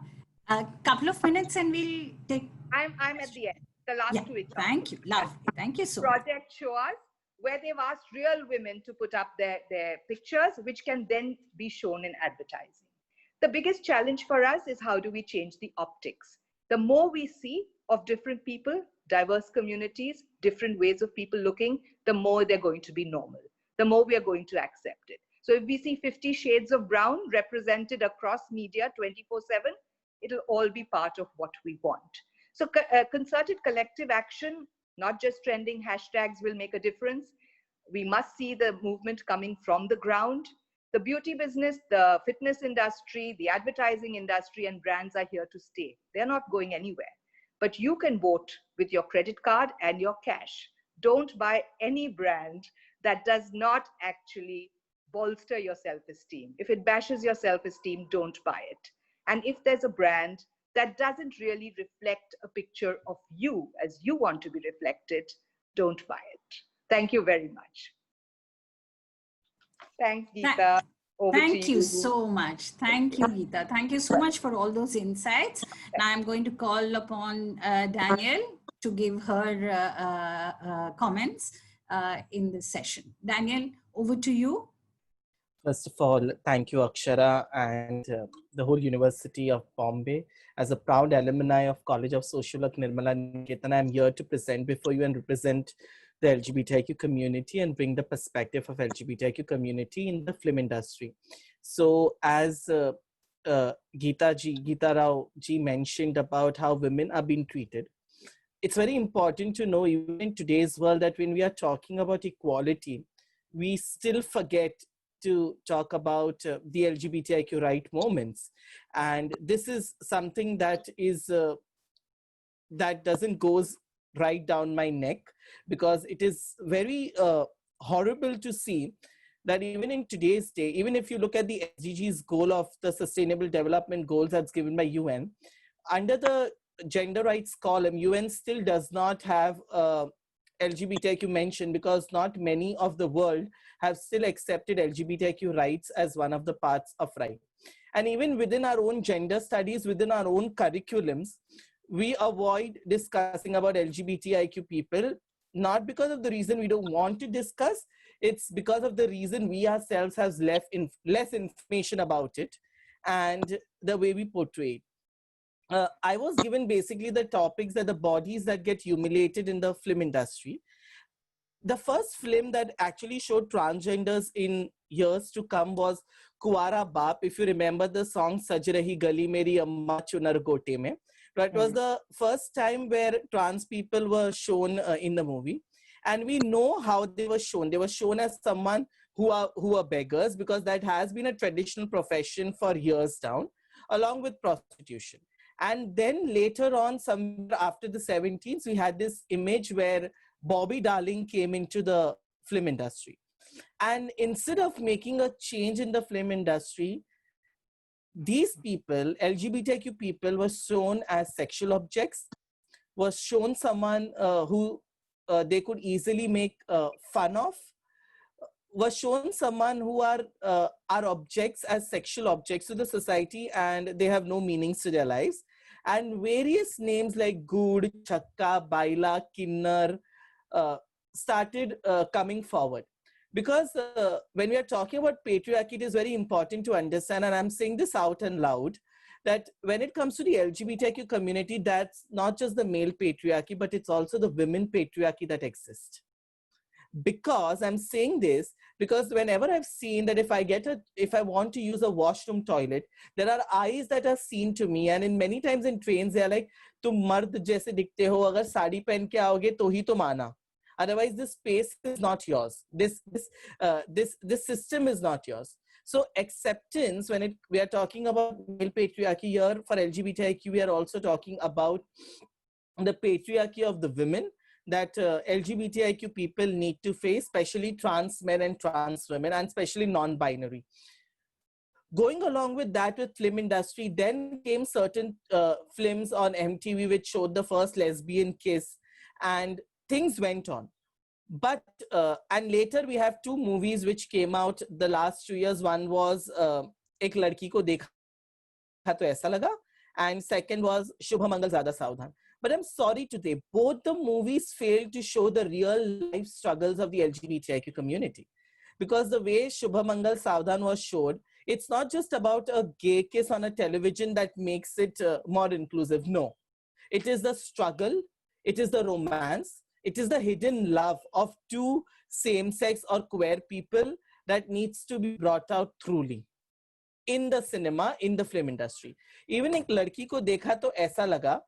A couple of minutes and we'll take. I'm at the end, the last 2 examples. Thank you, lovely. Thank you so much. Project Show Us, where they've asked real women to put up their pictures, which can then be shown in advertising. The biggest challenge for us is how do we change the optics? The more we see of different people, diverse communities, different ways of people looking, the more they're going to be normal, the more we are going to accept it. So if we see 50 shades of brown represented across media 24/7, it'll all be part of what we want. So concerted collective action, not just trending hashtags, will make a difference. We must see the movement coming from the ground. The beauty business, the fitness industry, the advertising industry, and brands are here to stay. They're not going anywhere. But you can vote with your credit card and your cash. Don't buy any brand that does not actually bolster your self-esteem. If it bashes your self-esteem, don't buy it. And if there's a brand that doesn't really reflect a picture of you as you want to be reflected, don't buy it. Thank you very much. Thanks, Geeta. Over Thank to you so much. Thank you, Geeta. Thank you so much for all those insights. Now I'm going to call upon Danielle to give her comments in this session. Danielle, over to you. First of all, thank you, Akshara, and the whole University of Bombay. As a proud alumni of College of Social Work Nirmala Niketan, I'm here to present before you and represent the LGBTIQ community and bring the perspective of LGBTIQ community in the film industry. So as Geeta Rao ji mentioned about how women are being treated, it's very important to know even in today's world that when we are talking about equality, we still forget to talk about the LGBTIQ right moments. And this is something that is that doesn't goes right down my neck, because it is very horrible to see that even in today's day, even if you look at the SDGs goal of the Sustainable Development Goals that's given by UN, under the gender rights column, UN still does not have LGBTIQ mentioned, because not many of the world have still accepted LGBTIQ rights as one of the parts of right. And even within our own gender studies, within our own curriculums, we avoid discussing about LGBTIQ people, not because of the reason we don't want to discuss, it's because of the reason we ourselves have less information about it and the way we portray it. I was given basically the topics that the bodies that get humiliated in the film industry. The first film that actually showed transgenders in years to come was Kuwara Baap. If you remember the song Saj Rahi Gali Meri Amma Chunar Gote Mein. It was the first time where trans people were shown in the movie. And we know how they were shown. They were shown as someone who are beggars, because that has been a traditional profession for years down, along with prostitution. And then later on, somewhere after the 70s, we had this image where Bobby Darling came into the film industry. And instead of making a change in the film industry, these people, LGBTQ people, were shown as sexual objects, was shown someone who they could easily make fun of, was shown someone who are objects as sexual objects to the society, and they have no meanings to their lives. And various names like Good, Chakka, Baila, Kinnar started coming forward. Because when we are talking about patriarchy, it is very important to understand, and I'm saying this out and loud, that when it comes to the LGBTQ community, that's not just the male patriarchy, but it's also the women patriarchy that exists. Because I'm saying this, because whenever I've seen that if I want to use a washroom toilet, there are eyes that are seen to me, and in many times in trains, they are like, "Tum mard jaise dikhte ho, agar saadi pehan ke aoge to hi tum aana. Otherwise, this space is not yours. This system is not yours." So acceptance, when we are talking about male patriarchy here for LGBTIQ, we are also talking about the patriarchy of the women that LGBTIQ people need to face, especially trans men and trans women, and especially non-binary. Going along with that, with film industry, then came certain films on MTV which showed the first lesbian kiss, and things went on. But, and later we have two movies which came out the last 2 years. One was Ek Ladki Ko Dekha To Aisa Laga, and second was Shubha Mangal Zyada Saavdhan. But I'm sorry to say, both the movies failed to show the real life struggles of the LGBTIQ community. Because the way Shubha Mangal Saavdhan was showed, It's not just about a gay kiss on a television that makes it more inclusive. No, it is the struggle, it is the romance, it is the hidden love of two same-sex or queer people that needs to be brought out truly in the cinema, in the film industry. Even एक लड़की को देखा तो ऐसा लगा,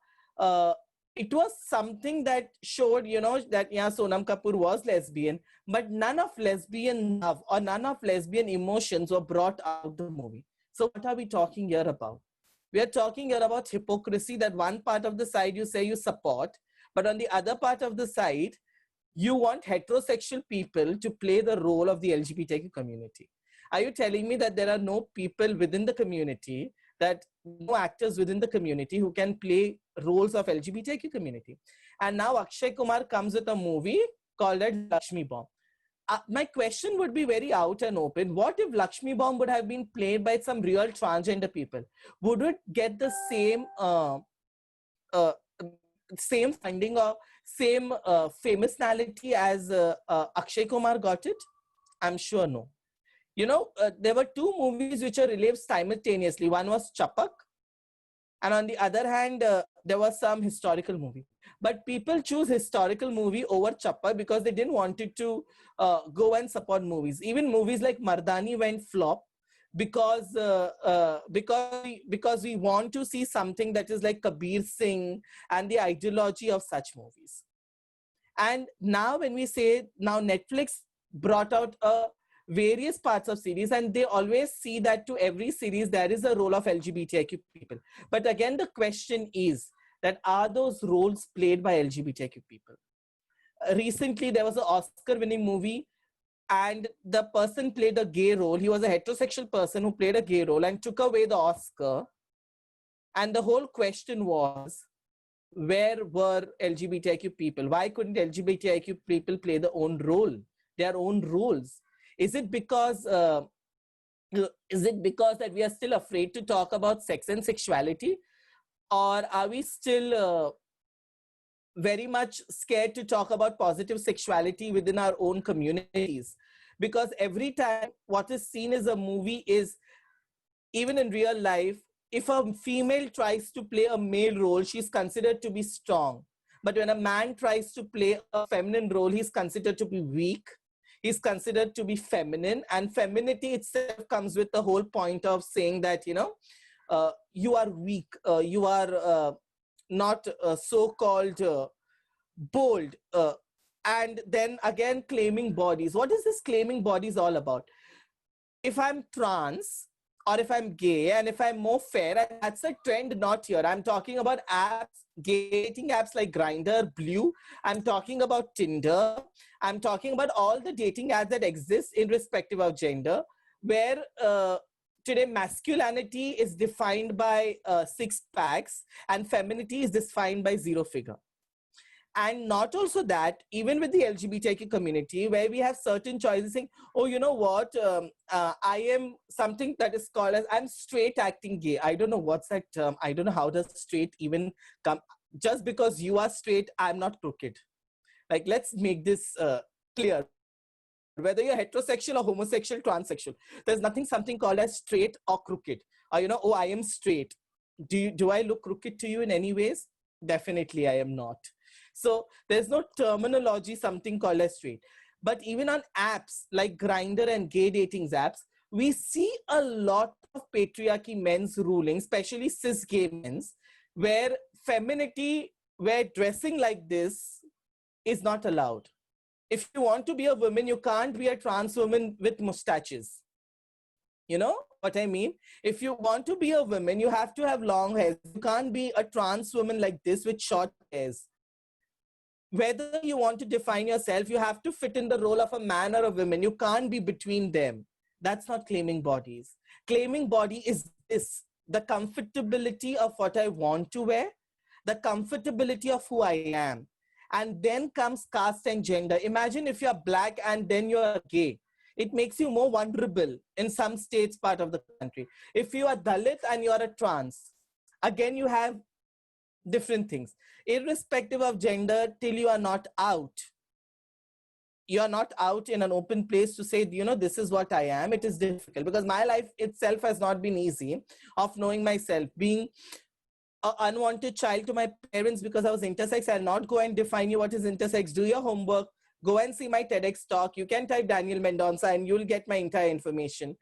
it was something that showed, you know, that yeah, Sonam Kapoor was lesbian, but none of lesbian love or none of lesbian emotions were brought out of the movie. So what are we talking here about? We are talking here about hypocrisy, that one part of the side you say you support, but on the other part of the side, you want heterosexual people to play the role of the LGBTQ community. Are you telling me that there are no people within the community, that no actors within the community who can play roles of LGBTQ community? And now Akshay Kumar comes with a movie called as Lakshmi Bomb. My question would be very out and open. What if Lakshmi Bomb would have been played by some real transgender people? Would it get the same same funding or same famousness as Akshay Kumar got it? I'm sure no. You know, there were two movies which are released simultaneously. One was Chapak, and on the other hand, there was some historical movie. But people choose historical movie over Chapak because they didn't want it to go and support movies. Even movies like Mardani went flop because we want to see something that is like Kabir Singh and the ideology of such movies. And now when we say, now Netflix brought out various parts of series, and they always see that to every series there is a role of LGBTQ people. But again, the question is that are those roles played by LGBTQ people? Recently, there was an Oscar-winning movie, and the person played a gay role. He was a heterosexual person who played a gay role and took away the Oscar. And the whole question was, where were LGBTQ people? Why couldn't LGBTQ people play their own role, their own roles? Is it because that we are still afraid to talk about sex and sexuality? Or are we still very much scared to talk about positive sexuality within our own communities? Because every time what is seen as a movie is, even in real life, if a female tries to play a male role, she's considered to be strong. But when a man tries to play a feminine role, he's considered to be weak. He's considered to be feminine, and femininity itself comes with the whole point of saying that, you know, you are weak, you are not so-called bold, and then again claiming bodies. What is this claiming bodies all about? If I'm trans, or if I'm gay, and if I'm more fair, and that's a trend not here. I'm talking about apps, dating apps like Grindr, Blue. I'm talking about Tinder. I'm talking about all the dating apps that exist irrespective of gender, where today masculinity is defined by six packs and femininity is defined by zero figure. And not also that, even with the LGBTQ community, where we have certain choices saying, oh, you know what, I am something that is called as, I'm straight acting gay. I don't know what's that term. I don't know how does straight even come. Just because you are straight, I'm not crooked. Like, let's make this clear. Whether you're heterosexual or homosexual, transsexual, there's something called as straight or crooked. Or, you know, oh, I am straight. Do I look crooked to you in any ways? Definitely, I am not. So there's no terminology, something called as straight. But even on apps like Grindr and gay dating apps, we see a lot of patriarchy men's ruling, especially cis gay men's, where femininity, where dressing like this is not allowed. If you want to be a woman, you can't be a trans woman with mustaches. You know what I mean? If you want to be a woman, you have to have long hair. You can't be a trans woman like this with short hairs. Whether you want to define yourself, you have to fit in the role of a man or a woman. You can't be between them. That's not claiming bodies. Claiming body is this, the comfortability of what I want to wear, the comfortability of who I am. And then comes caste and gender. Imagine if you're black and then you're gay. It makes you more vulnerable in some states, part of the country. If you are Dalit and you're a trans, again, you have different things. Irrespective of gender, till you are not out, you're not out in an open place to say, you know, this is what I am, it is difficult, because my life itself has not been easy, of knowing myself, being an unwanted child to my parents because I was intersex. I'll not go and define you what is intersex. Do your homework, go and see my TEDx talk. You can type Daniel Mendonça and you'll get my entire information.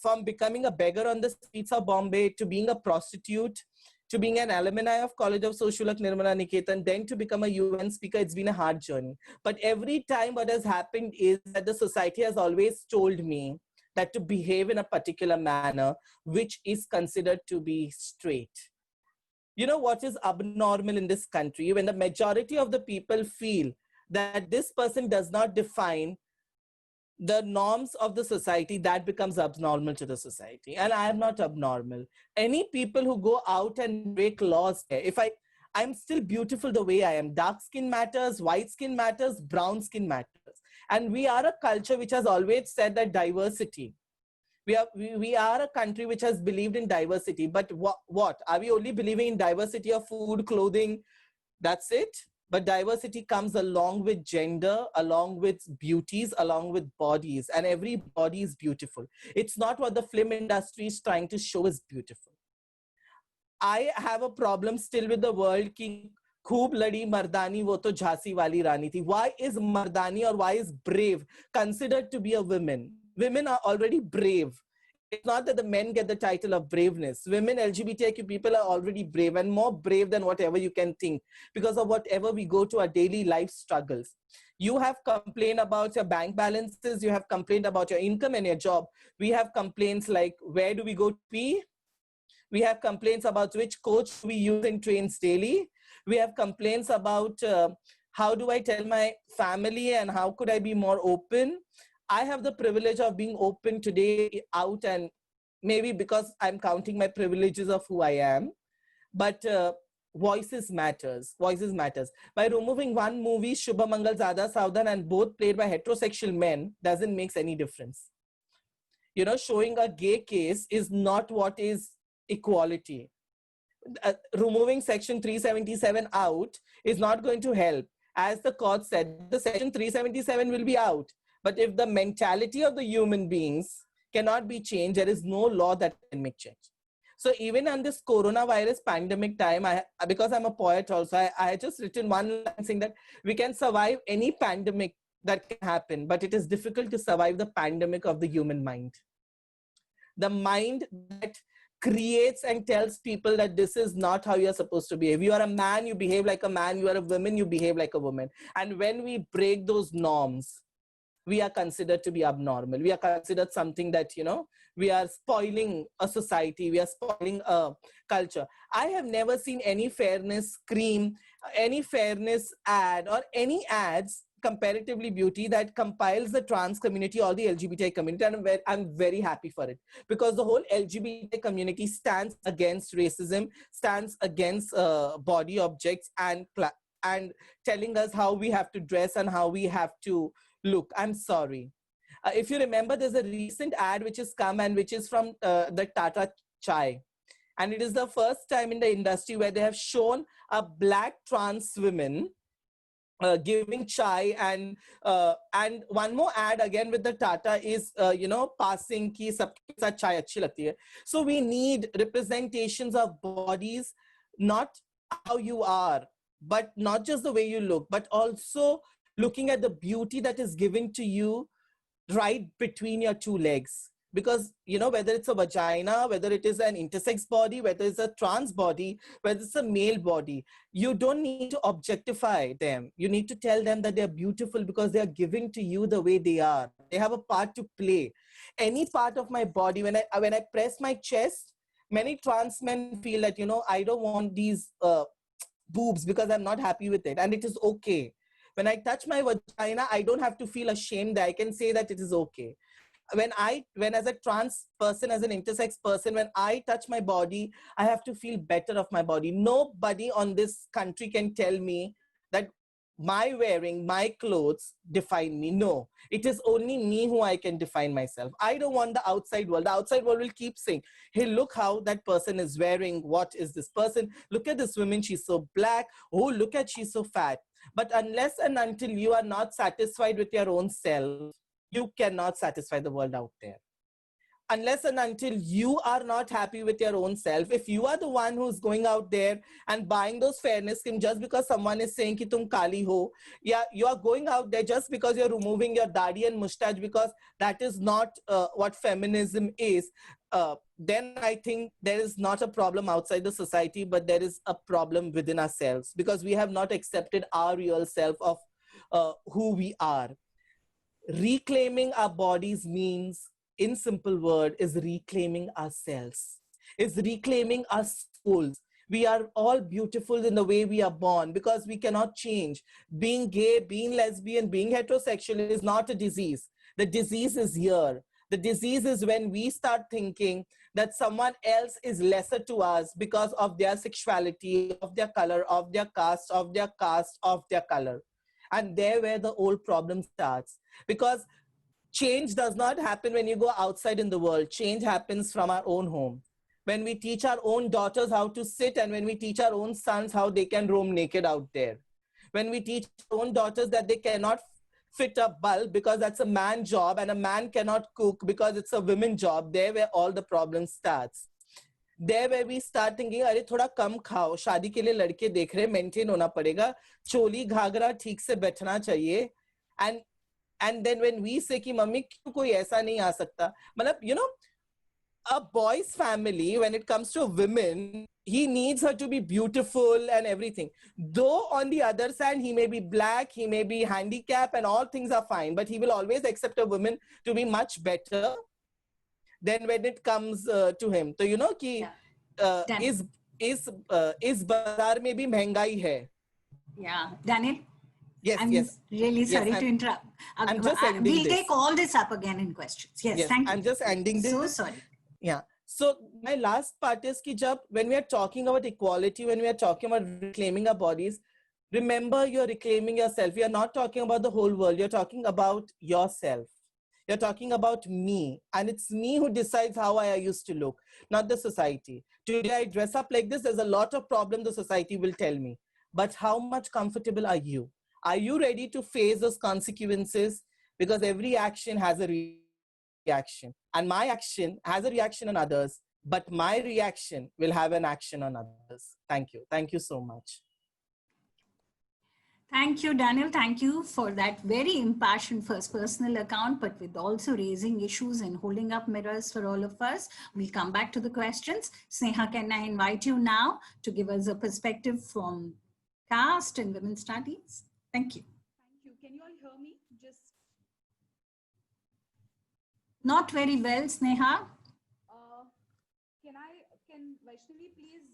From becoming a beggar on the streets of Bombay, to being a prostitute, to being an alumni of College of Social Work Nirmala Niketan, then to become a UN speaker, it's been a hard journey. But every time what has happened is that the society has always told me that to behave in a particular manner, which is considered to be straight. You know what is abnormal in this country? When the majority of the people feel that this person does not define the norms of the society, that becomes abnormal to the society. And I am not abnormal. Any people who go out and break laws, if I'm still beautiful the way I am. Dark skin matters, white skin matters, brown skin matters. And we are a culture which has always said that diversity. We are a country which has believed in diversity, but what? Are we only believing in diversity of food, clothing? That's it? But diversity comes along with gender, along with beauties, along with bodies, and every body is beautiful. It's not what the film industry is trying to show is beautiful. I have a problem still with the world ki khoob ladi mardani wo to jhansi wali rani thi. Why is mardani or why is brave considered to be a woman? Women are already brave. It's not that the men get the title of braveness. Women, LGBTIQ people are already brave, and more brave than whatever you can think, because of whatever we go to our daily life struggles. You have complained about your bank balances. You have complained about your income and your job. We have complaints like, where do we go to pee? We have complaints about which coach we use in trains daily. We have complaints about how do I tell my family and how could I be more open? I have the privilege of being open today out, and maybe because I'm counting my privileges of who I am, but voices matters. Voices matters. By removing one movie, Shubha Mangal Zada Saudhan, and both played by heterosexual men, doesn't make any difference. You know, showing a gay case is not what is equality. Removing Section 377 out is not going to help. As the court said, the Section 377 will be out. But if the mentality of the human beings cannot be changed, there is no law that can make change. So even on this coronavirus pandemic time, because I'm a poet also, I just written one line saying that we can survive any pandemic that can happen, but it is difficult to survive the pandemic of the human mind. The mind that creates and tells people that this is not how you're supposed to behave. You are a man, you behave like a man. You are a woman, you behave like a woman. And when we break those norms, we are considered to be abnormal. We are considered something that, you know, we are spoiling a society. We are spoiling a culture. I have never seen any fairness cream, any fairness ad, or any ads, comparatively beauty, that compiles the trans community or the LGBT community. And I'm very happy for it, because the whole LGBT community stands against racism, stands against body objects, and telling us how we have to dress and how we have to look. I'm sorry. If you remember, there's a recent ad which has come, and which is from the Tata Chai. And it is the first time in the industry where they have shown a black trans woman giving chai, and one more ad again with the Tata is, you know, passing ki sabke saath chai achhi lagti hai. So we need representations of bodies, not how you are, but not just the way you look, but also looking at the beauty that is given to you right between your two legs. Because, you know, whether it's a vagina, whether it is an intersex body, whether it's a trans body, whether it's a male body, you don't need to objectify them. You need to tell them that they're beautiful because they are giving to you the way they are. They have a part to play. Any part of my body, when I press my chest, many trans men feel that, you know, I don't want these boobs because I'm not happy with it. And it is okay. When I touch my vagina, I don't have to feel ashamed. I can say that it is okay. When as a trans person, as an intersex person, when I touch my body, I have to feel better of my body. Nobody on this country can tell me that my wearing my clothes define me. No, it is only me who I can define myself. I don't want the outside world. The outside world will keep saying, hey, look how that person is wearing. What is this person? Look at this woman. She's so black. Oh, look at she's so fat. But unless and until you are not satisfied with your own self, you cannot satisfy the world out there. Unless and until you are not happy with your own self, if you are the one who's going out there and buying those fairness cream just because someone is saying ki tum kali ho, yeah, you are going out there just because you're removing your dadi and mustache, because that is not what feminism is, then I think there is not a problem outside the society, but there is a problem within ourselves, because we have not accepted our real self of who we are. Reclaiming our bodies means, in simple word, is reclaiming ourselves, is reclaiming our souls. We are all beautiful in the way we are born, because we cannot change. Being gay, being lesbian, being heterosexual is not a disease. The disease is here. The disease is when we start thinking that someone else is lesser to us because of their sexuality, of their color, of their caste, of their caste, of their color. And there where the old problem starts. Because change does not happen when you go outside in the world. Change happens from our own home. When we teach our own daughters how to sit, and when we teach our own sons how they can roam naked out there. When we teach our own daughters that they cannot fit a bulb because that's a man job, and a man cannot cook because it's a women job, there where all the problem starts. There where we start thinking, अरे थोड़ा कम खाओ, शादी के लिए लड़के देख रहे, maintain होना पड़ेगा, चोली घाघरा ठीक से बैठना चाहिए. And then when we say कि मम्मी क्यों कोई ऐसा नहीं आ सकता, मतलब you know, a boy's family, when it comes to women, he needs her to be beautiful and everything. Though on the other side, he may be black, he may be handicapped, and all things are fine, but he will always accept a woman to be much better than when it comes to him. So you know कि इस बाजार में भी महंगाई है. Yeah, Daniel. Yes, I'm yes. really sorry to interrupt. I'm just ending we'll this. take all this up again in questions. Yes, thank you. I'm just ending this. So sorry. Yeah. So my last part is ki when we are talking about equality, when we are talking about reclaiming our bodies, remember you're reclaiming yourself. You're not talking about the whole world. You're talking about yourself. You're talking about me. And it's me who decides how I used to look, not the society. Today I dress up like this. There's a lot of problems the society will tell me. But how much comfortable are you? Are you ready to face those consequences? Because every action has a reaction. And my action has a reaction on others, but my reaction will have an action on others. Thank you. Thank you so much. Thank you, Daniel. Thank you for that very impassioned first personal account, but with also raising issues and holding up mirrors for all of us. We'll come back to the questions. Sneha, can I invite you now to give us a perspective from caste and women's studies? Thank you. Thank you. Can you all hear me? Just not very well, Sneha. Can Vaishnavi please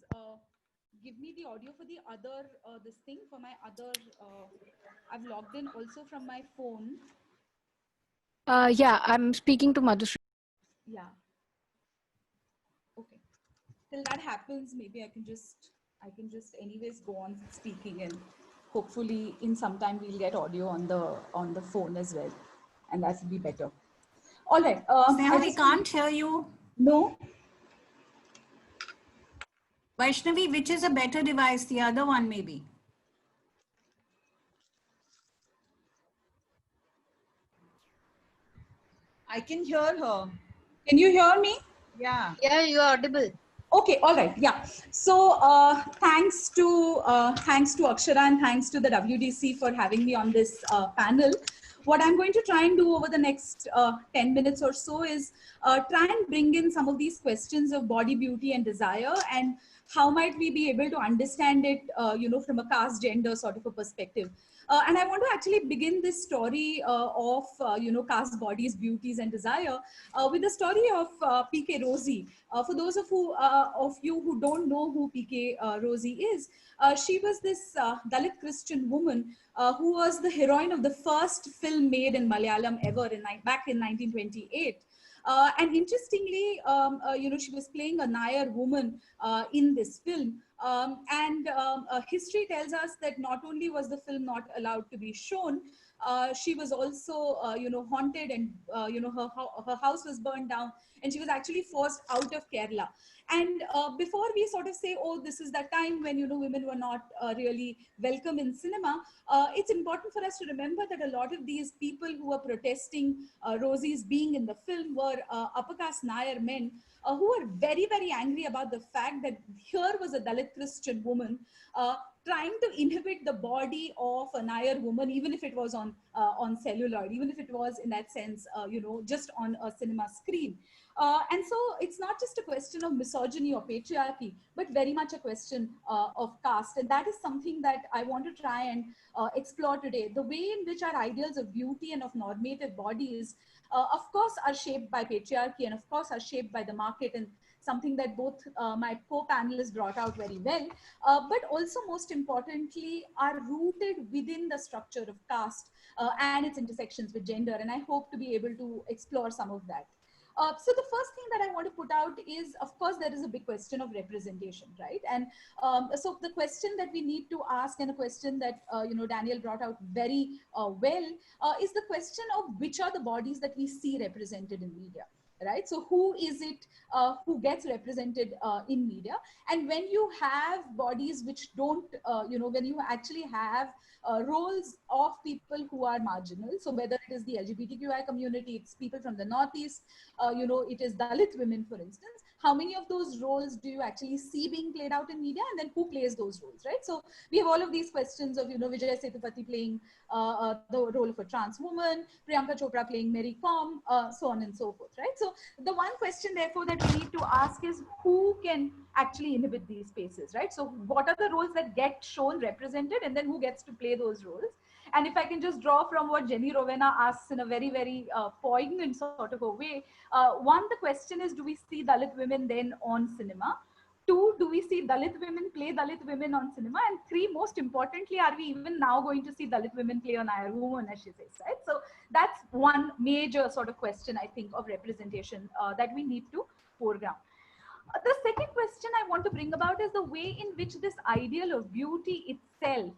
give me the audio for the other this thing for my other I've logged in also from my phone. Yeah, I'm speaking to Madhushree. Yeah. Okay. Till that happens, maybe I can just anyways go on speaking, and hopefully in some time we'll get audio on the phone as well, and that will be better. All right. Sneha, we can't hear you. No. Vaishnavi, which is a better device? The other one maybe. I can hear her. Can you hear me? Yeah, you are audible. Okay, all right, yeah. So thanks to Akshara and thanks to the WDC for having me on this panel. What I'm going to try and do over the next 10 minutes or so is try and bring in some of these questions of body, beauty, and desire, and how might we be able to understand it, from a caste, gender sort of a perspective. And I want to actually begin this story of, caste, bodies, beauties, and desire with the story of P.K. Rosie. For those of you who don't know who P.K. Rosie is, she was this Dalit Christian woman who was the heroine of the first film made in Malayalam ever back in 1928. And interestingly, she was playing a Nair woman in this film. History tells us that not only was the film not allowed to be shown, She was also, haunted, and her house was burned down, and she was actually forced out of Kerala. And before we sort of say, oh, this is that time when women were not really welcome in cinema, it's important for us to remember that a lot of these people who were protesting Rosie's being in the film were upper caste Nair men who were very, very angry about the fact that here was a Dalit Christian woman trying to inhabit the body of a Nair woman, even if it was on celluloid, even if it was in that sense, just on a cinema screen. And so it's not just a question of misogyny or patriarchy, but very much a question of caste. And that is something that I want to try and explore today. The way in which our ideals of beauty and of normative bodies, of course, are shaped by patriarchy, and of course are shaped by the market, and something that both my co-panelists brought out very well, but also most importantly are rooted within the structure of caste and its intersections with gender. And I hope to be able to explore some of that. So the first thing that I want to put out is, of course, there is a big question of representation, right? And so the question that we need to ask, and a question that Daniel brought out very well, is the question of which are the bodies that we see represented in media, right? So who is it who gets represented in media? And when you have bodies which don't, when you actually have roles of people who are marginal, so whether it is the LGBTQI community, it's people from the Northeast, it is Dalit women, for instance, how many of those roles do you actually see being played out in media, and then who plays those roles, right? So we have all of these questions of, Vijay Sethupathi playing the role of a trans woman, Priyanka Chopra playing Mary Kom, so on and so forth, right? So the one question, therefore, that we need to ask is who can actually inhabit these spaces, right? So what are the roles that get shown, represented, and then who gets to play those roles? And if I can just draw from what Jenny Rowena asks in a very, very poignant sort of a way, one, the question is, do we see Dalit women then on cinema? Two, do we see Dalit women play Dalit women on cinema? And three, most importantly, are we even now going to see Dalit women play a Nair woman, as she says, right? So that's one major sort of question, I think, of representation that we need to foreground. The second question I want to bring about is the way in which this ideal of beauty itself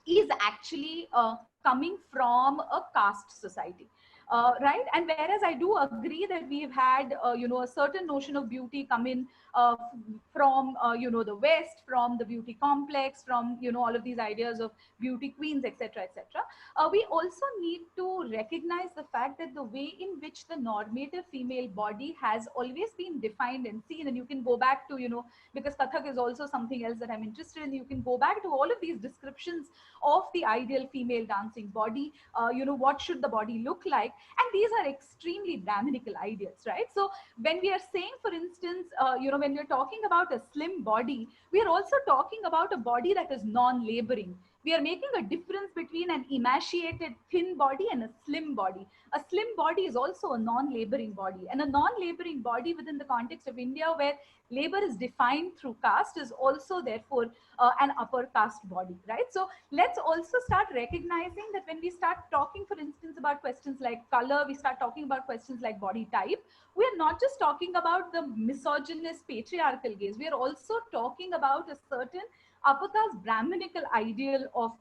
is actually coming from a caste society. Right? And whereas I do agree that we've had, a certain notion of beauty come in from, the West, from the beauty complex, from, all of these ideas of beauty queens, etc., etc. We also need to recognize the fact that the way in which the normative female body has always been defined and seen, and you can go back to, because Kathak is also something else that I'm interested in, you can go back to all of these descriptions of the ideal female dancing body, what should the body look like? And these are extremely Brahminical ideals, right? So when we are saying, for instance, when we're talking about a slim body, we are also talking about a body that is non-laboring. We are making a difference between an emaciated thin body and a slim body. A slim body is also a non-laboring body, and a non-laboring body within the context of India, where labor is defined through caste, is also therefore an upper caste body, right? So let's also start recognizing that when we start talking, for instance, about questions like color, we start talking about questions like body type, we are not just talking about the misogynist patriarchal gaze, we are also talking about a certain upper caste Brahminical ideal of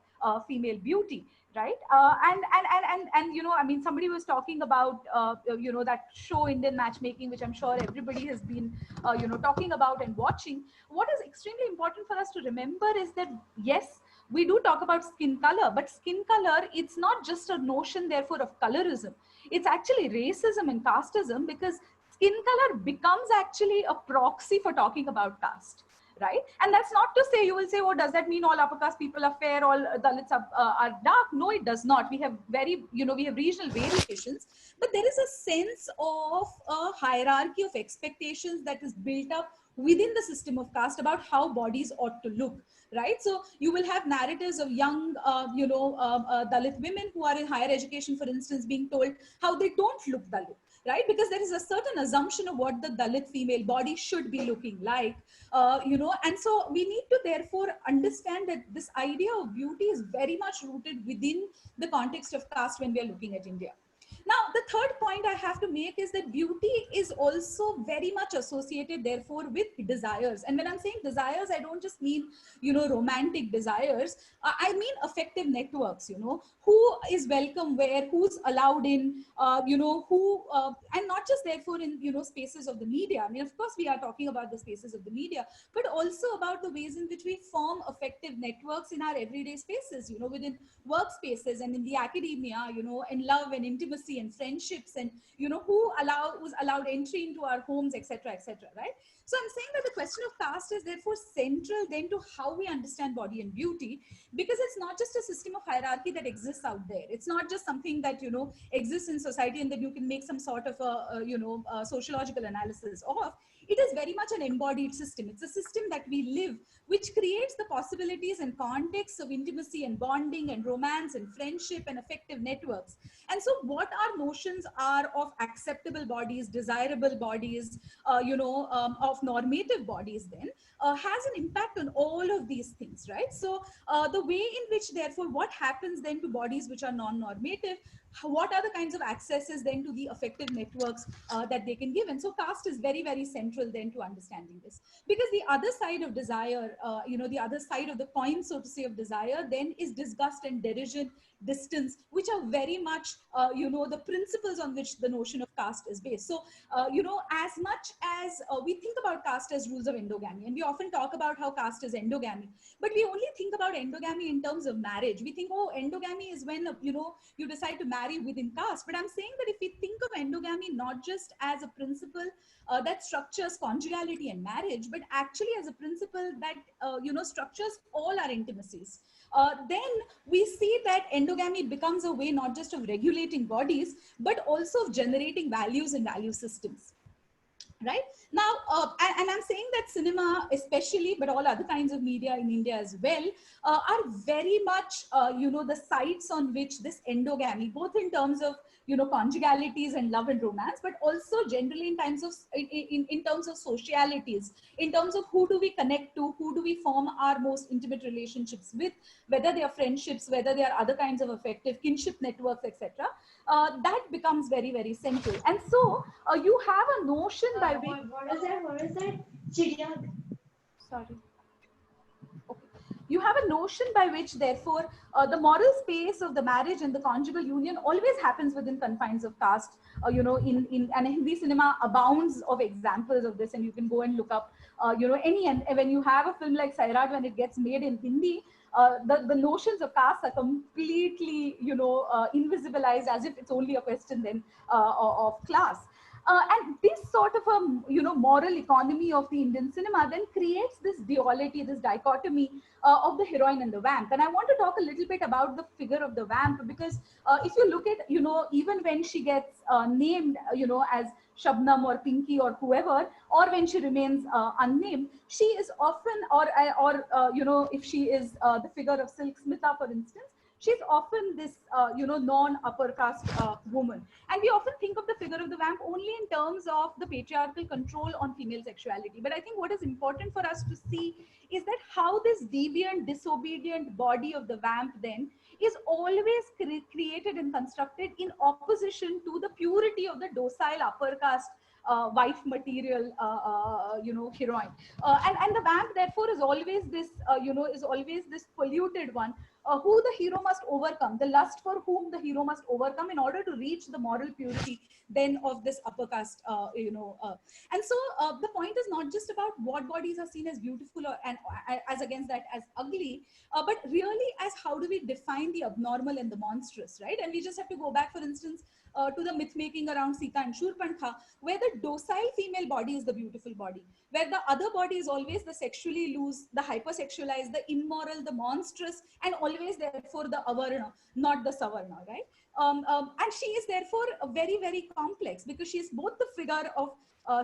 female beauty, right? And somebody was talking about that show Indian Matchmaking, which I'm sure everybody has been talking about and watching. What is extremely important for us to remember is that, yes, we do talk about skin color, but skin color, it's not just a notion therefore of colorism, it's actually racism and casteism, because skin color becomes actually a proxy for talking about caste. Right? And that's not to say, you will say, oh, does that mean all upper caste people are fair, all Dalits are dark? No, it does not. We have we have regional variations, but there is a sense of a hierarchy of expectations that is built up within the system of caste about how bodies ought to look, right? So you will have narratives of young, Dalit women who are in higher education, for instance, being told how they don't look Dalit. Right? Because there is a certain assumption of what the Dalit female body should be looking like, and so we need to therefore understand that this idea of beauty is very much rooted within the context of caste when we are looking at India. Now, the third point I have to make is that beauty is also very much associated, therefore, with desires. And when I'm saying desires, I don't just mean, romantic desires. I mean affective networks, who is welcome where, who's allowed in, and not just therefore in, spaces of the media. I mean, of course, we are talking about the spaces of the media, but also about the ways in which we form effective networks in our everyday spaces, within workspaces and in the academia, and love and intimacy and friendships, and who's allowed entry into our homes, etc., right? So I'm saying that the question of caste is therefore central then to how we understand body and beauty, because it's not just a system of hierarchy that exists out there. It's not just something that exists in society and then you can make some sort of a sociological analysis of. It is very much an embodied system. It's a system that we live, which creates the possibilities and contexts of intimacy and bonding and romance and friendship and affective networks. And so what our notions are of acceptable bodies, desirable bodies, of normative bodies then has an impact on all of these things, right? So the way in which therefore what happens then to bodies which are non-normative, what are the kinds of accesses then to the affective networks that they can give? And so caste is very, very central then to understanding this, because the other side of desire, the other side of the coin, so to say, of desire then is disgust and derision, distance, which are very much, the principles on which the notion of caste is based. So, as much as we think about caste as rules of endogamy, and we often talk about how caste is endogamy, but we only think about endogamy in terms of marriage. We think, oh, endogamy is when, you decide to marry within caste. But I'm saying that if we think of endogamy not just as a principle that structures conjugality and marriage, but actually as a principle that, structures all our intimacies, then we see that endogamy becomes a way not just of regulating bodies, but also of generating values and value systems. Right now, and I'm saying that cinema especially, but all other kinds of media in India as well, are very much, the sites on which this endogamy, both in terms of, conjugalities and love and romance, but also generally in terms of, in terms of socialities, in terms of who do we connect to, who do we form our most intimate relationships with, whether they are friendships, whether they are other kinds of affective kinship networks, etc. That becomes very, very central. And so you have a notion by which... What is that? Sorry. Okay. You have a notion by which, therefore, the moral space of the marriage and the conjugal union always happens within confines of caste. And Hindi cinema abounds of examples of this, and you can go and look up, and when you have a film like Sairat, when it gets made in Hindi, the notions of caste are completely, invisibilized, as if it's only a question then of class. And this sort of a moral economy of the Indian cinema then creates this duality, this dichotomy of the heroine and the vamp. And I want to talk a little bit about the figure of the vamp, because if you look at, even when she gets named, as Shabnam or Pinky or whoever, or when she remains unnamed, she is often, if she is the figure of Silk Smitha, for instance, she's often this, non-upper caste woman. And we often think of the figure of the vamp only in terms of the patriarchal control on female sexuality. But I think what is important for us to see is that how this deviant, disobedient body of the vamp then is always created and constructed in opposition to the purity of the docile upper caste wife material, heroine. And the vamp therefore is always this, is always this polluted one, who the hero must overcome, the lust for whom the hero must overcome in order to reach the moral purity then of this upper caste, and so the point is not just about what bodies are seen as beautiful or, and as against that as ugly, but really as how do we define the abnormal and the monstrous, right? And we just have to go back, for instance, to the myth making around Sita and Shurpankha, where the docile female body is the beautiful body, where the other body is always the sexually loose, the hypersexualized, the immoral, the monstrous, and always therefore the avarna, not the savarna, right? And she is therefore very, very complex, because she is both the figure of,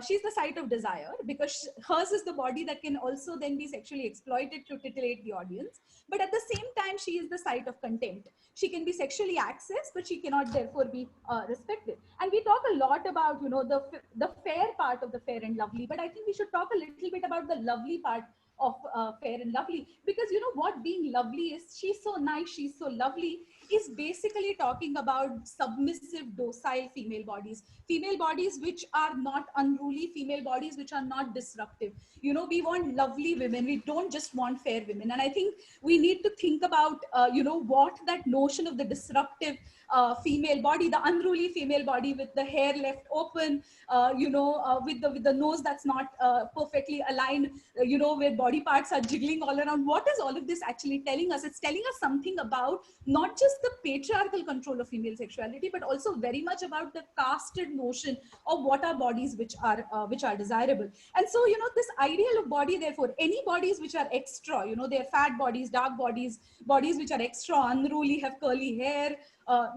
she's the site of desire, because hers is the body that can also then be sexually exploited to titillate the audience. But at the same time, she is the site of contempt. She can be sexually accessed, but she cannot therefore be respected. And we talk a lot about, the fair part of the Fair and Lovely, but I think we should talk a little bit about the lovely part of Fair and Lovely, because what being lovely is, she's so nice, she's so lovely, is basically talking about submissive, docile female bodies which are not unruly, female bodies which are not disruptive. You know, we want lovely women. We don't just want fair women. And I think we need to think about, you know, what that notion of the disruptive female body, the unruly female body with the hair left open, you know, with the nose that's not perfectly aligned, you know, where body parts are jiggling all around. What is all of this actually telling us? It's telling us something about not just the patriarchal control of female sexuality, but also very much about the casted notion of what are bodies which are desirable. And so, you know, this ideal of body, therefore, any bodies which are extra, you know, they're fat bodies, dark bodies, bodies which are extra unruly, have curly hair,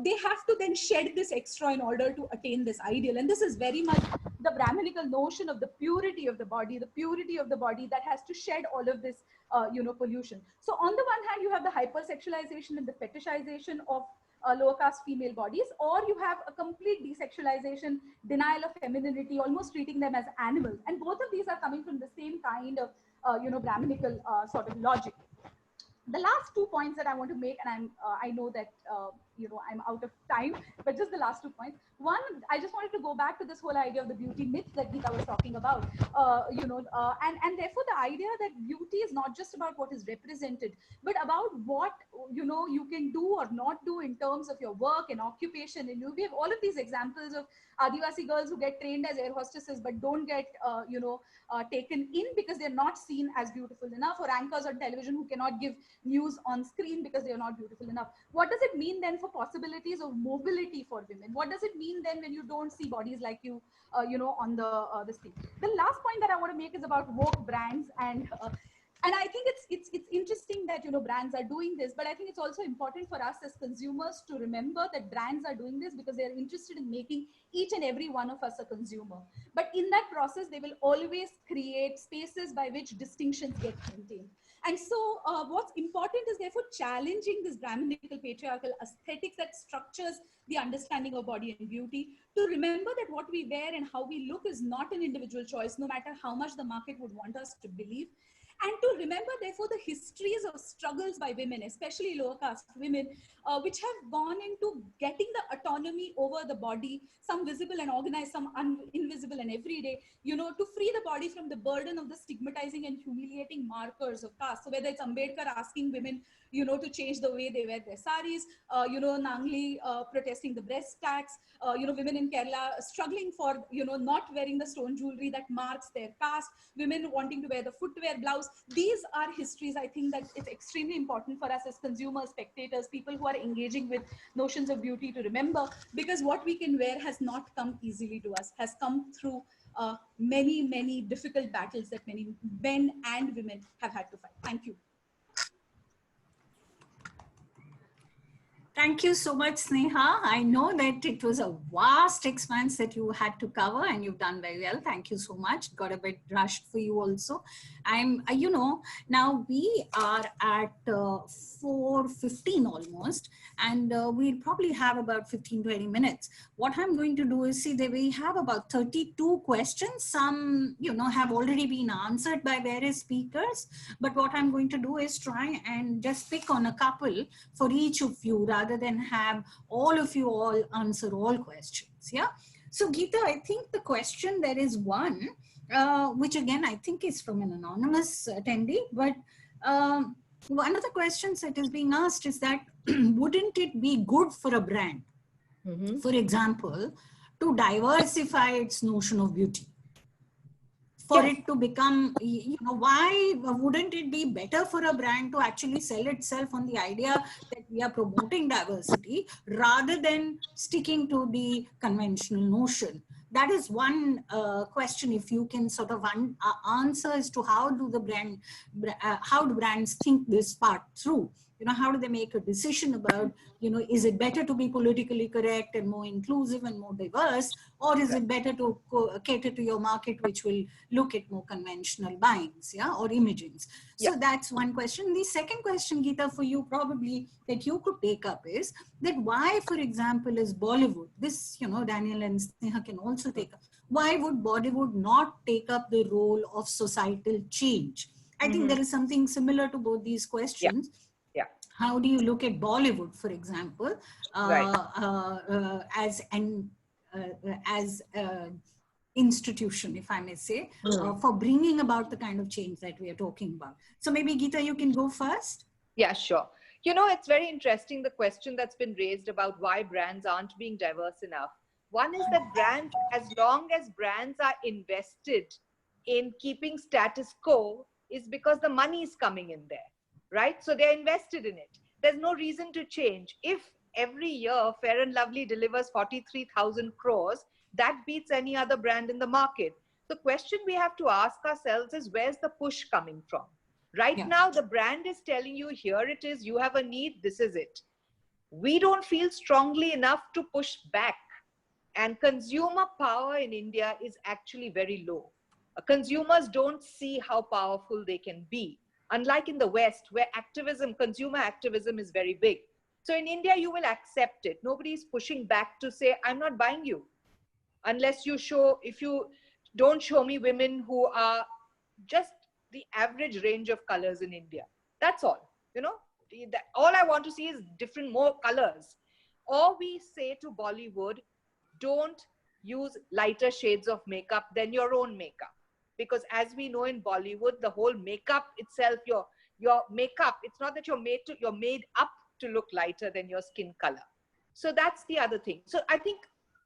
they have to then shed this extra in order to attain this ideal. And this is very much the Brahminical notion of the purity of the body that has to shed all of this, you know, pollution. So on the one hand, you have the hypersexualization and the fetishization of lower caste female bodies, or you have a complete desexualization, denial of femininity, almost treating them as animals. And both of these are coming from the same kind of, you know, Brahminical sort of logic. The last 2 points that I want to make, and I know that, you know, I'm out of time, but just the last 2 points. One, I just wanted to go back to this whole idea of the beauty myth that Geeta was talking about, you know, and therefore the idea that beauty is not just about what is represented, but about what, you know, you can do or not do in terms of your work and occupation. And we have all of these examples of Adivasi girls who get trained as air hostesses, but don't get, you know, taken in because they're not seen as beautiful enough, or anchors on television who cannot give news on screen because they're not beautiful enough. What does it mean then for possibilities of mobility for women? What does it mean then when you don't see bodies like you, you know, on the screen? The last point that I want to make is about woke brands, and I think it's interesting that, you know, brands are doing this, but I think it's also important for us as consumers to remember that brands are doing this because they're interested in making each and every one of us a consumer. But in that process, they will always create spaces by which distinctions get maintained. And so what's important is therefore challenging this Brahminical patriarchal aesthetics that structures the understanding of body and beauty, to remember that what we wear and how we look is not an individual choice, no matter how much the market would want us to believe. And to remember, therefore, the histories of struggles by women, especially lower caste women, which have gone into getting the autonomy over the body, some visible and organized, some invisible and everyday, you know, to free the body from the burden of the stigmatizing and humiliating markers of caste. So whether it's Ambedkar asking women, you know, to change the way they wear their saris, you know, Nangli protesting the breast tax, you know, women in Kerala struggling for, you know, not wearing the stone jewelry that marks their caste, women wanting to wear the footwear blouse. These are histories, I think, that it's extremely important for us as consumers, spectators, people who are engaging with notions of beauty to remember, because what we can wear has not come easily to us, has come through many, many difficult battles that many men and women have had to fight. Thank you. Thank you so much, Sneha. I know that it was a vast expanse that you had to cover, and you've done very well. Thank you so much. Got a bit rushed for you also. I'm, you know, now we are at 4:15 almost, and we'll probably have about 15-20 minutes. What I'm going to do is see that we have about 32 questions. Some, you know, have already been answered by various speakers, but what I'm going to do is try and just pick on a couple for each of you, rather than have all of you all answer all questions. Yeah. So Geeta, I think the question, there is one, which again, I think is from an anonymous attendee, but one of the questions that is being asked is that, wouldn't it be good for a brand, for example, to diversify its notion of beauty? For it to become, you know, why wouldn't it be better for a brand to actually sell itself on the idea that we are promoting diversity rather than sticking to the conventional notion? That is one question, if you can sort of answer as to how do the how do brands think this part through? You know, how do they make a decision about, you know, is it better to be politically correct and more inclusive and more diverse, or is it better to cater to your market, which will look at more conventional buyings, yeah, or imagings? So that's one question. The second question, Geeta, for you probably that you could take up is that why, for example, is Bollywood, this, you know, Daniel and Sneha can also take up, why would Bollywood not take up the role of societal change? I think there is something similar to both these questions. How do you look at Bollywood, for example, as an institution, if I may say, for bringing about the kind of change that we are talking about? So maybe Geeta, you can go first. Yeah, sure. You know, it's very interesting, the question that's been raised about why brands aren't being diverse enough. One is that brands, as long as brands are invested in keeping status quo, is because the money is coming in there, right? So they're invested in it. There's no reason to change. If every year Fair and Lovely delivers 43,000 crores, that beats any other brand in the market. The question we have to ask ourselves is, where's the push coming from? Right now, the brand is telling you, here it is, you have a need, this is it. We don't feel strongly enough to push back. And consumer power in India is actually very low. Consumers don't see how powerful they can be. Unlike in the West, where activism, consumer activism is very big. So in India, you will accept it. Nobody is pushing back to say, I'm not buying you. Unless you show, if you don't show me women who are just the average range of colors in India. That's all, you know, all I want to see is more colors. Or we say to Bollywood, don't use lighter shades of makeup than your own makeup. Because as we know in Bollywood, the whole makeup itself, your makeup, it's not that you're made up to look lighter than your skin color. So that's the other thing. So I think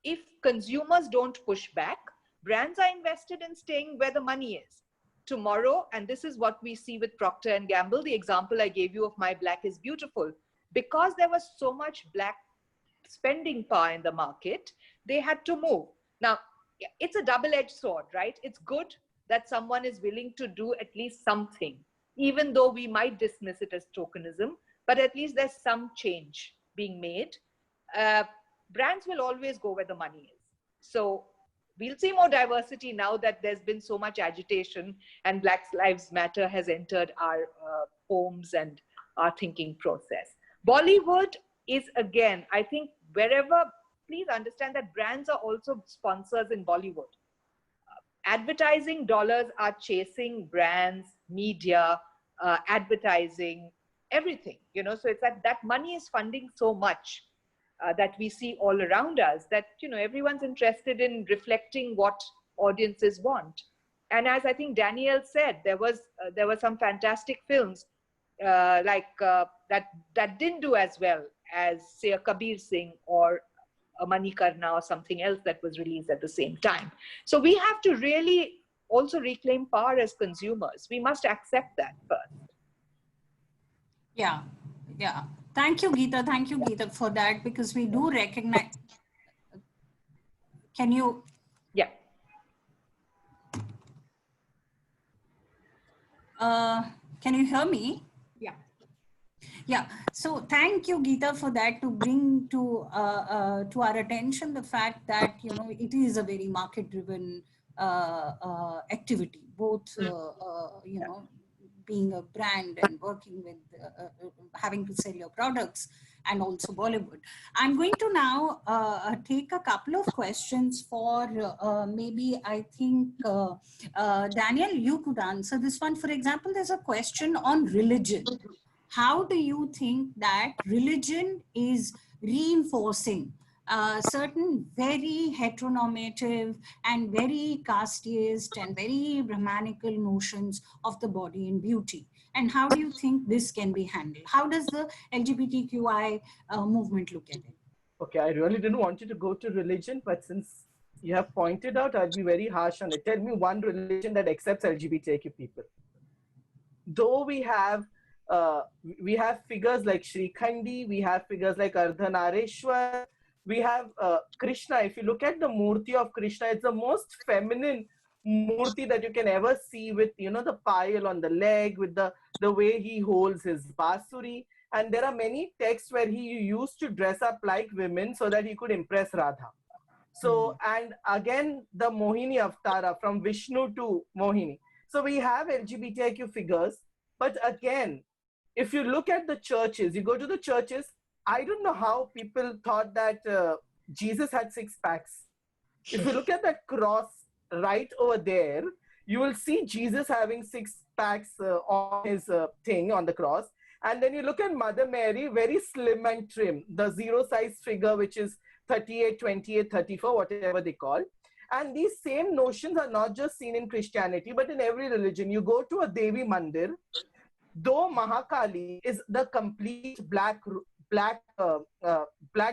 if consumers don't push back, brands are invested in staying where the money is. Tomorrow, and this is what we see with Procter & Gamble, the example I gave you of My Black is Beautiful. Because there was so much black spending power in the market, they had to move. Now, it's a double-edged sword, right? It's good that someone is willing to do at least something, even though we might dismiss it as tokenism, but at least there's some change being made. Brands will always go where the money is. So we'll see more diversity now that there's been so much agitation and Black Lives Matter has entered our homes and our thinking process. Bollywood is, again, I think wherever, please understand that brands are also sponsors in Bollywood. Advertising dollars are chasing brands, media, advertising, everything, you know, so it's that money is funding so much that we see all around us that, you know, everyone's interested in reflecting what audiences want. And as I think Danielle said, there were some fantastic films that didn't do as well as, say, a Kabir Singh or a Manikarna or something else that was released at the same time. So we have to really also reclaim power as consumers. We must accept that first. Yeah. Thank you, Geeta, for that, because we do recognize. Can you? Yeah. Can you hear me? Yeah. So thank you, Geeta, for that, to bring to our attention the fact that, you know, it is a very market-driven activity, both you know, being a brand and working with having to sell your products, and also Bollywood. I'm going to now take a couple of questions for maybe, I think, Daniel, you could answer this one. For example, there's a question on religion. How do you think that religion is reinforcing certain very heteronormative and very casteist and very Brahmanical notions of the body and beauty? And how do you think this can be handled? How does the LGBTQI movement look at it? Okay, I really didn't want you to go to religion, but since you have pointed out, I'll be very harsh on it. Tell me one religion that accepts LGBTQ people. Though we have figures like Shrikhandi, we have figures like Ardhanareshwar, we have Krishna. If you look at the Murti of Krishna, it's the most feminine Murti that you can ever see, with, you know, the payal on the leg, with the way he holds his basuri. And there are many texts where he used to dress up like women so that he could impress Radha. So, and again, the Mohini Avatara, from Vishnu to Mohini. So we have LGBTIQ figures, but again, if you look at the churches, you go to the churches, I don't know how people thought that Jesus had 6 packs. If you look at that cross right over there, you will see Jesus having 6 packs on his thing on the cross. And then you look at Mother Mary, very slim and trim, the zero size figure, which is 38, 28, 34, whatever they call. And these same notions are not just seen in Christianity, but in every religion. You go to a Devi Mandir, though Mahakali is the complete black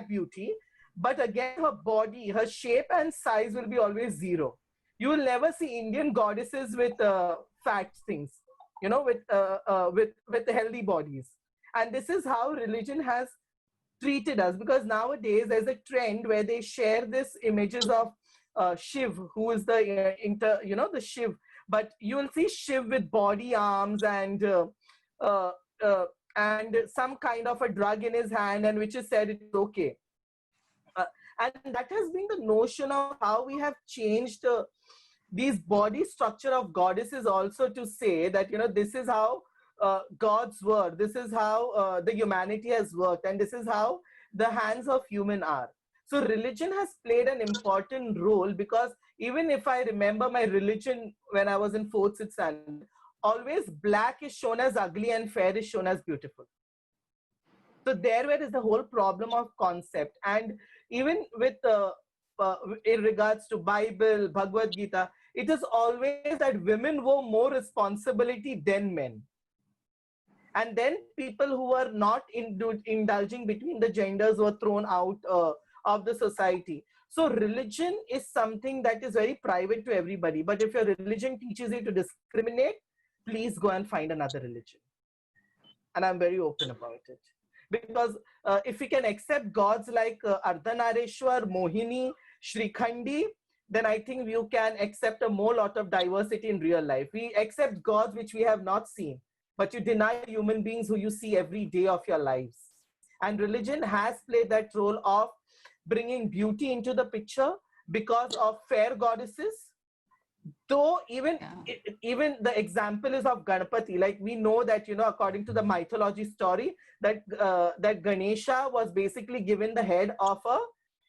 beauty, but again, her body, her shape and size will be always zero. You will never see Indian goddesses with fat things, you know, with healthy bodies. And this is how religion has treated us, because nowadays there's a trend where they share these images of Shiv, who is the the Shiv, but you will see Shiv with body arms and some kind of a drug in his hand, and which is said it's okay. And that has been the notion of how we have changed these body structure of goddesses also, to say that, you know, this is how God's word, this is how the humanity has worked, and this is how the hands of human are. So religion has played an important role, because even if I remember my religion when I was in 4th, 6th standard, always black is shown as ugly and fair is shown as beautiful. So there where is the whole problem of concept. And even with in regards to Bible, Bhagavad Gita, it is always that women were more responsibility than men. And then people who were not indulging between the genders were thrown out of the society. So religion is something that is very private to everybody. But if your religion teaches you to discriminate, please go and find another religion. And I'm very open about it. Because if we can accept gods like Ardhanareshwar, Mohini, Shrikhandi, then I think you can accept a more lot of diversity in real life. We accept gods which we have not seen, but you deny human beings who you see every day of your lives. And religion has played that role of bringing beauty into the picture because of fair goddesses. Though even the example is of Ganpati, like we know that, you know, according to the mythology story, that that Ganesha was basically given the head of a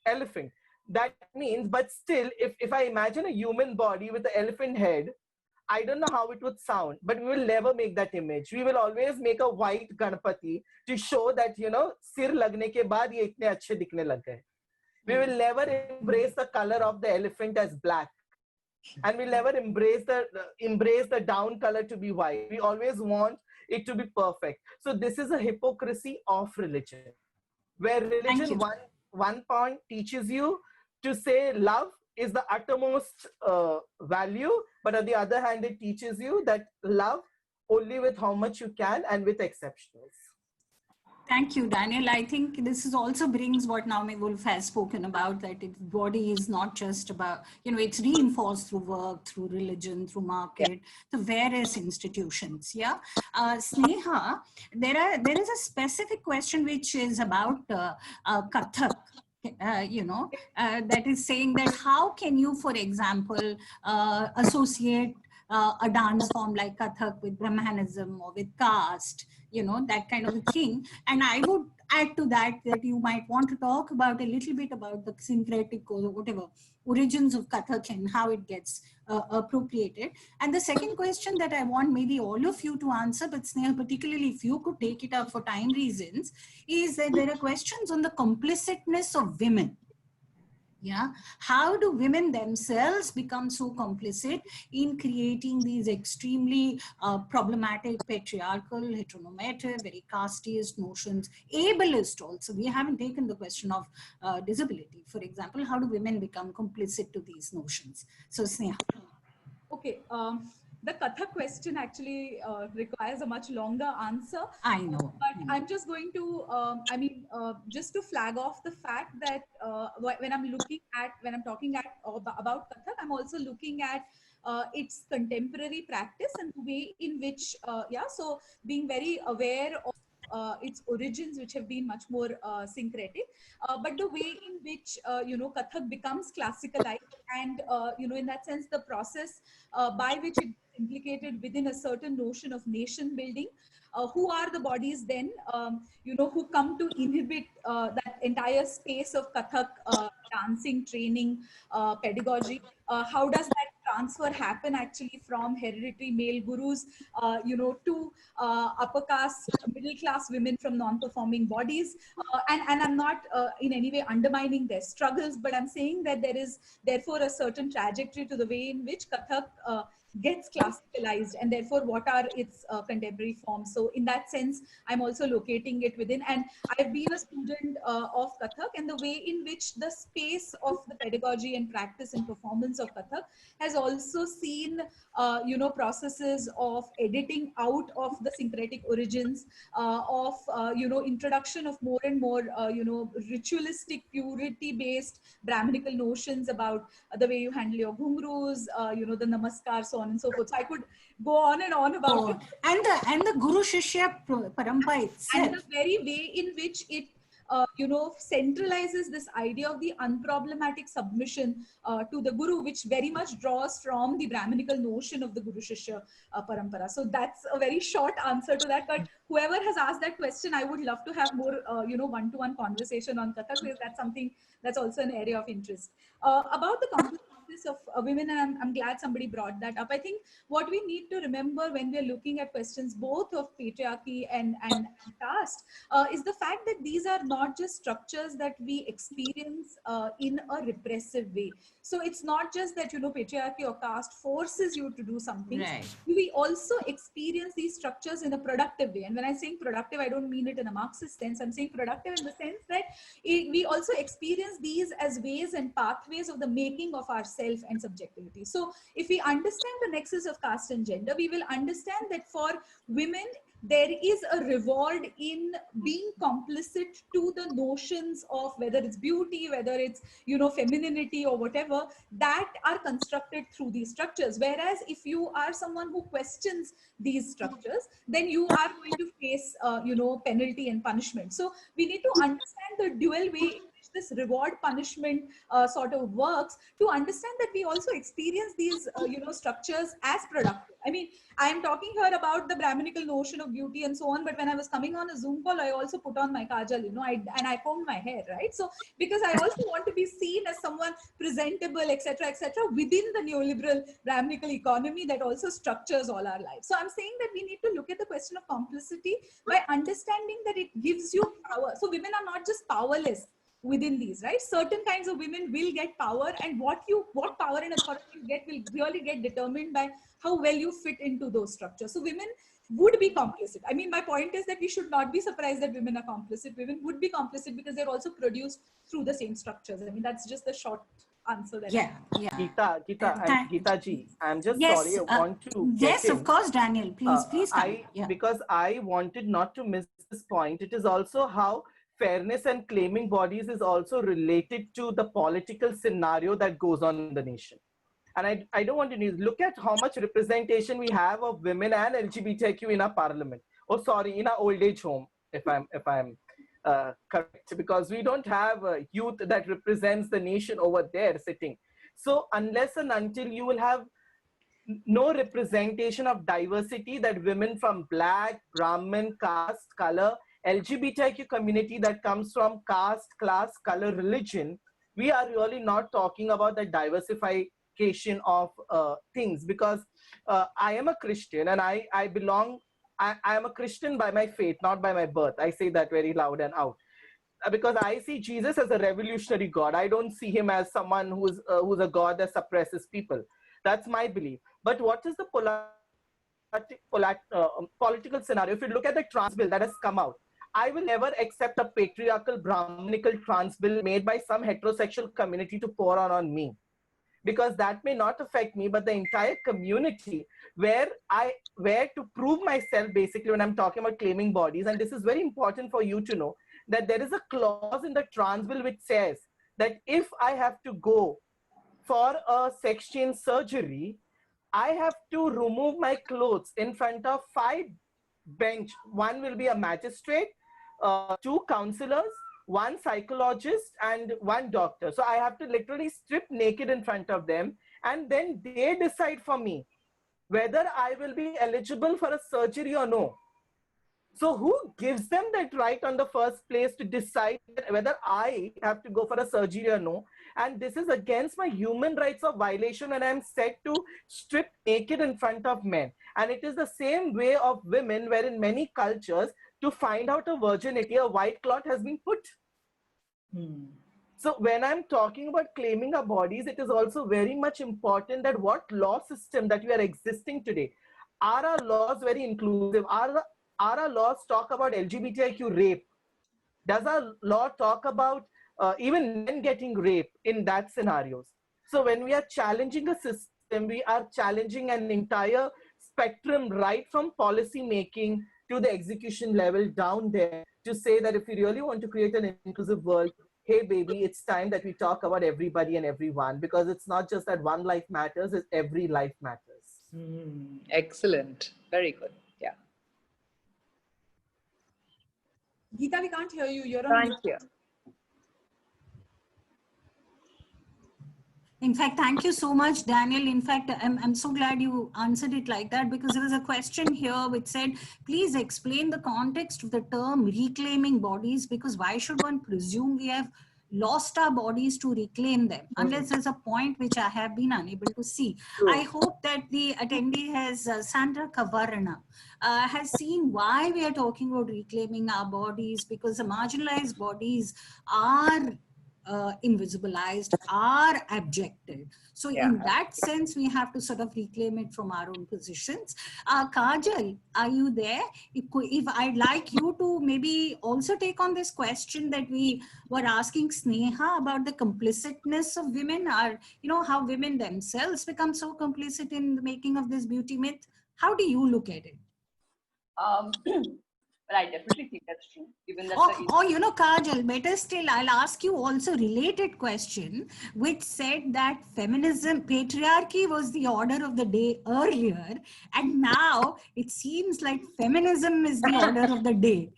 elephant. That means, but still, if I imagine a human body with the elephant head, I don't know how it would sound, but we will never make that image. We will always make a white Ganpati to show that, you know, sir lagne ke baad ye itne achhe dikhne lag gaye. We will never embrace the color of the elephant as black. And we'll never embrace the down color to be white. We always want it to be perfect. So this is a hypocrisy of religion, where religion one point teaches you to say love is the uttermost value, but on the other hand, it teaches you that love only with how much you can and with exceptionals. Thank you, Daniel. I think this is also brings what Naomi Wolf has spoken about, that its body is not just about, you know, it's reinforced through work, through religion, through market, the various institutions. Yeah. Sneha, there is a specific question which is about Kathak. That is saying that how can you, for example, associate a dance form like Kathak with Brahmanism or with caste, you know, that kind of a thing. And I would add to that you might want to talk about a little bit about the syncretic or whatever origins of Kathak and how it gets appropriated. And the second question that I want maybe all of you to answer, but Sneha, particularly if you could take it up for time reasons, is that there are questions on the complicitness of women. Yeah, how do women themselves become so complicit in creating these extremely problematic, patriarchal, heteronormative, very casteist notions, ableist also? We haven't taken the question of disability, for example. How do women become complicit to these notions? So, Sneha. Okay. The Kathak question actually requires a much longer answer. I know. But I'm just going to, just to flag off the fact that when I'm talking about Kathak, I'm also looking at its contemporary practice and the way in which, so being very aware of its origins, which have been much more syncretic, but the way in which Kathak becomes classicalized, and in that sense the process by which it is implicated within a certain notion of nation building. Who are the bodies then who come to inhibit that entire space of Kathak dancing, training, pedagogy? How does that transfer happen actually from hereditary male gurus, to upper caste, middle class women from non-performing bodies. And I'm not in any way undermining their struggles, but I'm saying that there is therefore a certain trajectory to the way in which Kathak gets classicalized, and therefore what are its contemporary forms. So in that sense, I'm also locating it within, and I've been a student of Kathak, and the way in which the space of the pedagogy and practice and performance of Kathak has also seen processes of editing out of the syncretic origins, of introduction of more and more ritualistic, purity based Brahminical notions about the way you handle your ghungroos, the namaskar, so on and so forth. So I could go on and on about it. And the Guru Shishya Parampara itself. And the very way in which it centralizes this idea of the unproblematic submission to the Guru, which very much draws from the Brahminical notion of the Guru Shishya Parampara. So that's a very short answer to that. But whoever has asked that question, I would love to have more, one-to-one conversation on Kathak, because that's something that's also an area of interest. About the complex of women, and I'm glad somebody brought that up. I think what we need to remember when we're looking at questions both of patriarchy and caste is the fact that these are not just structures that we experience in a repressive way. So it's not just that, patriarchy or caste forces you to do something. Right. We also experience these structures in a productive way. And when I'm saying productive, I don't mean it in a Marxist sense. I'm saying productive in the sense that we also experience these as ways and pathways of the making of ourselves and subjectivity. So if we understand the nexus of caste and gender, we will understand that for women, there is a reward in being complicit to the notions of whether it's beauty, whether it's, femininity or whatever, that are constructed through these structures. Whereas if you are someone who questions these structures, then you are going to face, penalty and punishment. So we need to understand the dual way this reward punishment sort of works, to understand that we also experience these structures as productive. I mean, I am talking here about the Brahminical notion of beauty and so on, but when I was coming on a Zoom call, I also put on my kajal, and I combed my hair, right? So because I also want to be seen as someone presentable, etc., within the neoliberal Brahminical economy that also structures all our lives. So I'm saying that we need to look at the question of complicity by understanding that it gives you power. So women are not just powerless within these, right? Certain kinds of women will get power, and what power and authority you get will really get determined by how well you fit into those structures. So women would be complicit. I mean, my point is that we should not be surprised that women are complicit. Women would be complicit because they're also produced through the same structures. I mean, that's just the short answer that Geeta ji, I'm just yes, sorry, I want to yes, of course, Daniel, please because I wanted not to miss this point. It is also how fairness and claiming bodies is also related to the political scenario that goes on in the nation. And I don't want to look at how much representation we have of women and LGBTQ in our parliament. Oh, sorry, in our old age home, if I'm correct, because we don't have a youth that represents the nation over there sitting. So unless and until you will have no representation of diversity, that women from Black, Brahmin, caste, color, LGBTQ community that comes from caste, class, color, religion, we are really not talking about the diversification of things, because I am a Christian and I am a Christian by my faith, not by my birth. I say that very loud and out. Because I see Jesus as a revolutionary God. I don't see him as someone who's a God that suppresses people. That's my belief. But what is the political scenario? If you look at the trans bill that has come out, I will never accept a patriarchal Brahminical trans bill made by some heterosexual community to pour on me, because that may not affect me, but the entire community where to prove myself, basically, when I'm talking about claiming bodies. And this is very important for you to know, that there is a clause in the trans bill which says that if I have to go for a sex change surgery, I have to remove my clothes in front of 5 bench. One will be a magistrate, 2 counselors, 1 psychologist, and 1 doctor. So I have to literally strip naked in front of them, and then they decide for me whether I will be eligible for a surgery or no. So who gives them that right on the first place to decide whether I have to go for a surgery or no? And this is against my human rights of violation when I'm set to strip naked in front of men. And it is the same way of women, where in many cultures, to find out a virginity, a white cloth has been put. So when I'm talking about claiming our bodies, it is also very much important that what law system that we are existing today, are our laws very inclusive? Are our laws talk about LGBTIQ rape? Does our law talk about even men getting raped in that scenarios? So when we are challenging a system, we are challenging an entire spectrum, right from policy making to the execution level down there, to say that if we really want to create an inclusive world, hey baby, it's time that we talk about everybody and everyone, because it's not just that one life matters, it's every life matters. Excellent. Very good. Yeah. Geeta, we can't hear you. You're on Thank mute. you. In fact, thank you so much, Daniel. In fact, I'm so glad you answered it like that, because there was a question here which said, please explain the context of the term reclaiming bodies, because why should one presume we have lost our bodies to reclaim them, unless there's a point which I have been unable to see. I hope that the attendee has, Sandra Kavarana, has seen why we are talking about reclaiming our bodies, because the marginalized bodies are invisibilized, are abjected. So in that sense, we have to sort of reclaim it from our own positions. Kajal, are you there? If I'd like you to maybe also take on this question that we were asking Sneha about the complicitness of women, or, you know, how women themselves become so complicit in the making of this beauty myth. How do you look at it? But I definitely think that's true. Given that you know, Kajal, better still, I'll ask you also related question, which said that feminism, patriarchy was the order of the day earlier, and now it seems like feminism is the order of the day.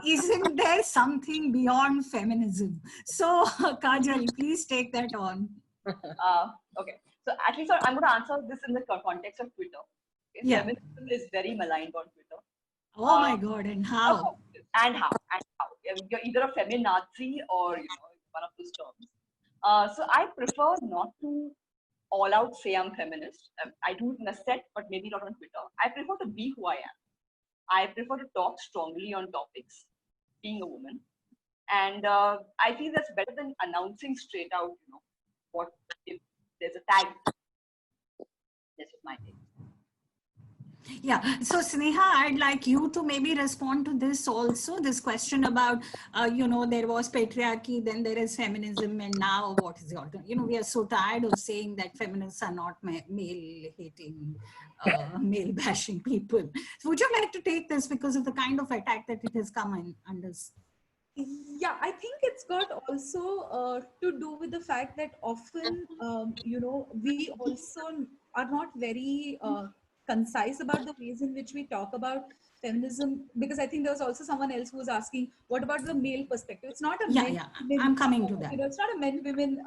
Isn't there something beyond feminism? So, Kajal, please take that on. Okay, so at least I'm going to answer this in the context of Twitter. Okay? Yeah. Feminism is very maligned on Twitter. Oh my God, and how? And how? You're either a feminazi or, you know, one of those terms. So I prefer not to all out say I'm feminist. I do it in a set, but maybe not on Twitter. I prefer to be who I am. I prefer to talk strongly on topics, being a woman. And I feel that's better than announcing straight out, you know, what if there's a tag. That's just my take. Yeah, so Sneha, I'd like you to maybe respond to this also, this question about, you know, there was patriarchy, then there is feminism, and now what is the alternative? You know, we are so tired of saying that feminists are not male-hating, male-bashing people. So would you like to take this because of the kind of attack that it has come in under? Yeah, I think it's got also to do with the fact that often, you know, we also are not very concise about the ways in which we talk about feminism, because I think there was also someone else who was asking, what about the male perspective? It's not a I'm coming to that. You know, it's not a men-women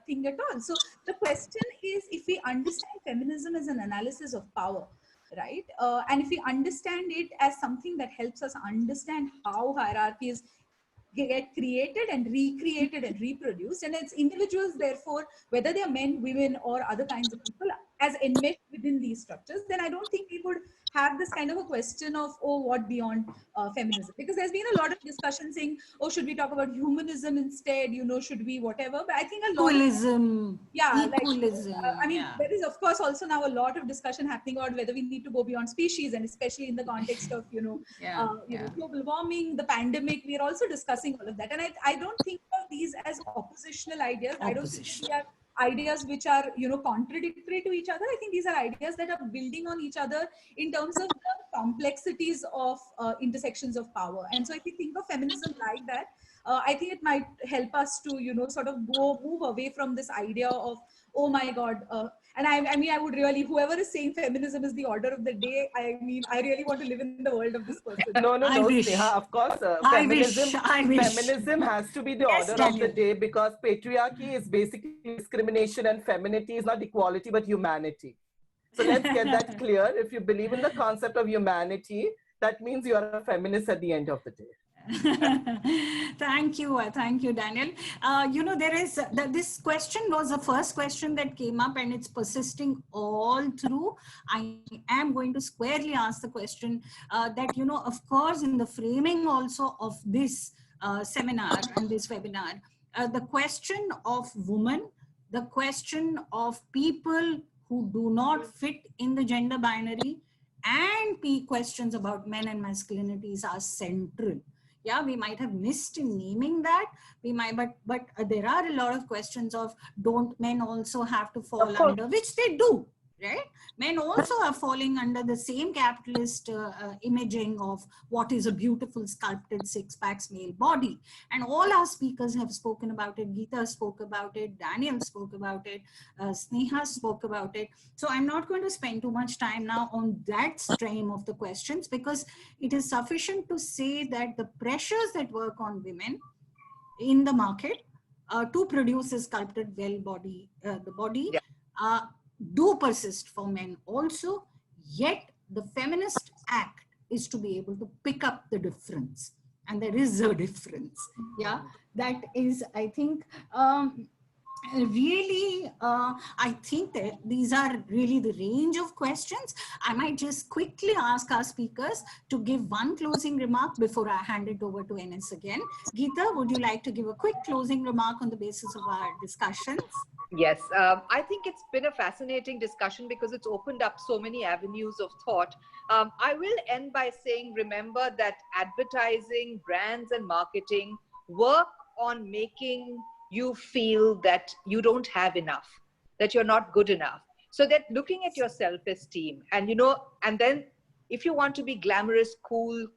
thing at all. So the question is, if we understand feminism as an analysis of power, right? And if we understand it as something that helps us understand how hierarchies get created and recreated and reproduced, and it's individuals, therefore, whether they are men, women, or other kinds of people, as enmeshed within these structures, then I don't think we would have this kind of a question of, oh, what beyond feminism? Because there's been a lot of discussion saying, oh, should we talk about humanism instead? You know, should we whatever? But I think a lot equalism. Equalism. I mean, there is of course also now a lot of discussion happening about whether we need to go beyond species, and especially in the context of, you know, global warming, the pandemic. We are also discussing all of that, and I don't think of these as oppositional ideas. I don't think they are ideas which are, you know, contradictory to each other. I think these are ideas that are building on each other in terms of the complexities of intersections of power. And so if you think of feminism like that, I think it might help us to, you know, sort of move away from this idea of, oh my God. And I mean, I would really, whoever is saying feminism is the order of the day, I mean, I really want to live in the world of this person. No, Sneha, of course, feminism has to be the order of the day, because patriarchy is basically discrimination and femininity is not equality, but humanity. So let's get that clear. If you believe in the concept of humanity, that means you are a feminist at the end of the day. Thank you, Daniel. There is this question was the first question that came up, and it's persisting all through. I am going to squarely ask the question that, of course, in the framing also of this seminar and this webinar, the question of women, the question of people who do not fit in the gender binary, and questions about men and masculinities are central. Yeah, we might have missed in naming that. We might, but there are a lot of questions of, don't men also have to fall under, which they do, right? Men also are falling under the same capitalist imaging of what is a beautiful sculpted six-packs male body. And all our speakers have spoken about it. Geeta spoke about it. Daniel spoke about it. Sneha spoke about it. So I'm not going to spend too much time now on that stream of the questions, because it is sufficient to say that the pressures that work on women in the market to produce a sculpted well body, the body, do persist for men also, yet the feminist act is to be able to pick up the difference. And there is a difference. Yeah, that is, I think, really, I think that these are really the range of questions. I might just quickly ask our speakers to give one closing remark before I hand it over to Enes again. Geeta, would you like to give a quick closing remark on the basis of our discussions? Yes, I think it's been a fascinating discussion because it's opened up so many avenues of thought. I will end by saying, remember that advertising, brands and marketing work on making you feel that you don't have enough, that you're not good enough. So that looking at your self-esteem and, and then if you want to be glamorous, cool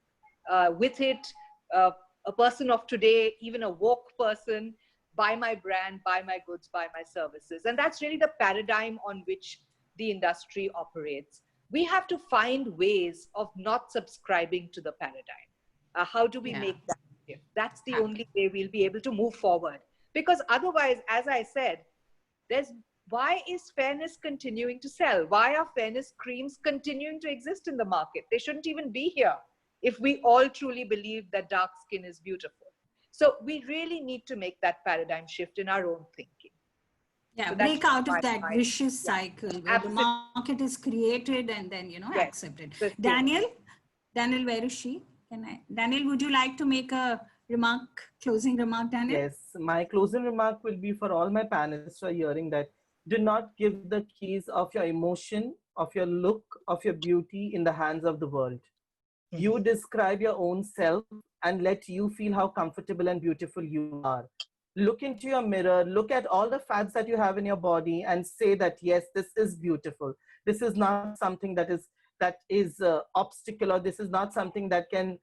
with it, a person of today, even a woke person, buy my brand, buy my goods, buy my services. And that's really the paradigm on which the industry operates. We have to find ways of not subscribing to the paradigm. How do we make that shift? That's the only way we'll be able to move forward. Because otherwise, as I said, why is fairness continuing to sell? Why are fairness creams continuing to exist in the market? They shouldn't even be here if we all truly believe that dark skin is beautiful. So we really need to make that paradigm shift in our own thinking. Yeah, so break out of that vicious cycle where the market is created and then, accepted. Daniel, where is she? Daniel, would you like to make a closing remark, Daniel? Yes, my closing remark will be for all my panelists who are hearing that do not give the keys of your emotion, of your look, of your beauty in the hands of the world. You describe your own self and let you feel how comfortable and beautiful you are. Look into your mirror, look at all the fats that you have in your body and say that, yes, this is beautiful. This is not something that is obstacle, or this is not something that can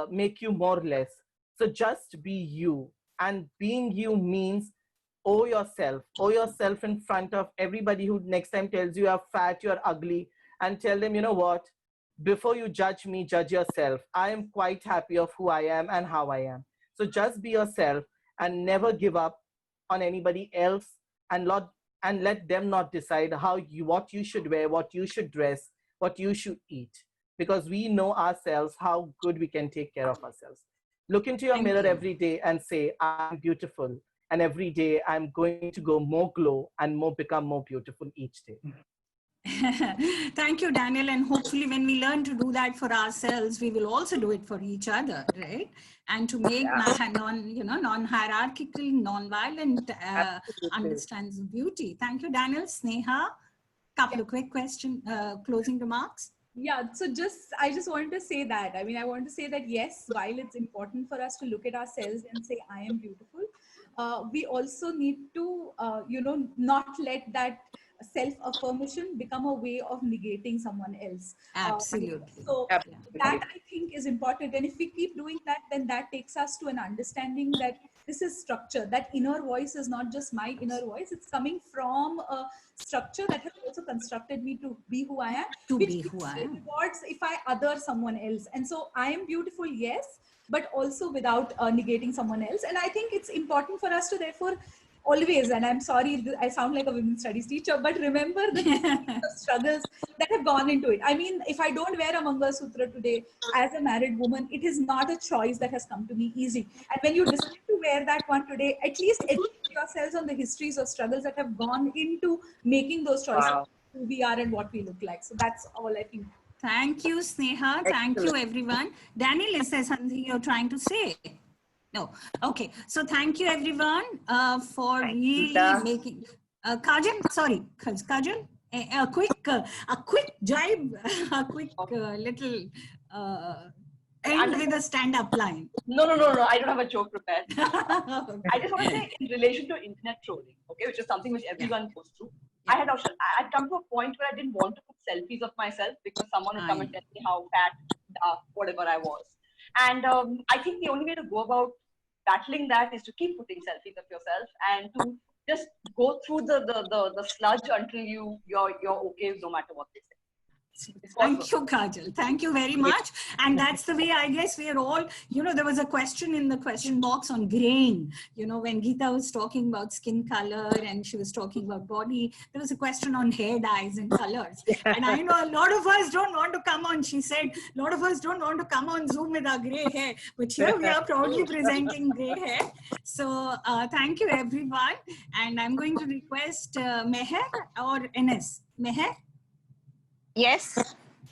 make you more or less. So just be you. And being you means owe yourself in front of everybody who next time tells you you're fat, you're ugly, and tell them, you know what? Before you judge me, judge yourself. I am quite happy of who I am and how I am. So just be yourself and never give up on anybody else, and let them not decide what you should wear, what you should dress, what you should eat. Because we know ourselves how good we can take care of ourselves. Look into your mirror every day and say, I'm beautiful. And every day I'm going to go more glow and become more beautiful each day. Thank you, Daniel. And hopefully when we learn to do that for ourselves, we will also do it for each other, right? And to make non-hierarchical, non-violent understands of beauty. Thank you, Daniel. Sneha, couple of quick closing remarks. Yeah, so I just wanted to say that. I mean, I want to say that, yes, while it's important for us to look at ourselves and say, I am beautiful, we also need to, not let that self-affirmation become a way of negating someone else. Absolutely. So that, I think, is important. And if we keep doing that, then that takes us to an understanding that this is structure. That inner voice is not just my inner voice. It's coming from a structure that has also constructed me to be who I am. Rewards if I other someone else. And so I am beautiful, yes, but also without negating someone else. And I think it's important for us to therefore always, and I'm sorry, I sound like a women's studies teacher, but remember the struggles that have gone into it. I mean, if I don't wear a Mangalsutra today as a married woman, it is not a choice that has come to me easy. And when you decide to wear that one today, at least educate yourselves on the histories or struggles that have gone into making those choices, who we are and what we look like. So that's all I think. Thank you, Sneha. Thank you, everyone. Daniel, is there something you're trying to say? No. Okay. So thank you, everyone, for really making. Kajal, sorry, Kajal, a quick jibe, a quick little end with a stand-up line. No. I don't have a joke prepared. Okay. I just want to say in relation to internet trolling, okay, which is something which everyone goes through. I had come to a point where I didn't want to put selfies of myself because someone would come and tell me how fat, whatever I was. And I think the only way to go about battling that is to keep putting selfies of yourself and to just go through the sludge until you're okay no matter what they say. Thank you, Kajal. Thank you very much. And that's the way I guess we are all, there was a question in the question box on grain. When Geeta was talking about skin color and she was talking about body, there was a question on hair dyes and colors. And I know a lot of us don't want to come on, she said, a lot of us don't want to come on Zoom with our gray hair, but here we are proudly presenting gray hair. So thank you, everyone. And I'm going to request Meher or Enes. Meher? Yes.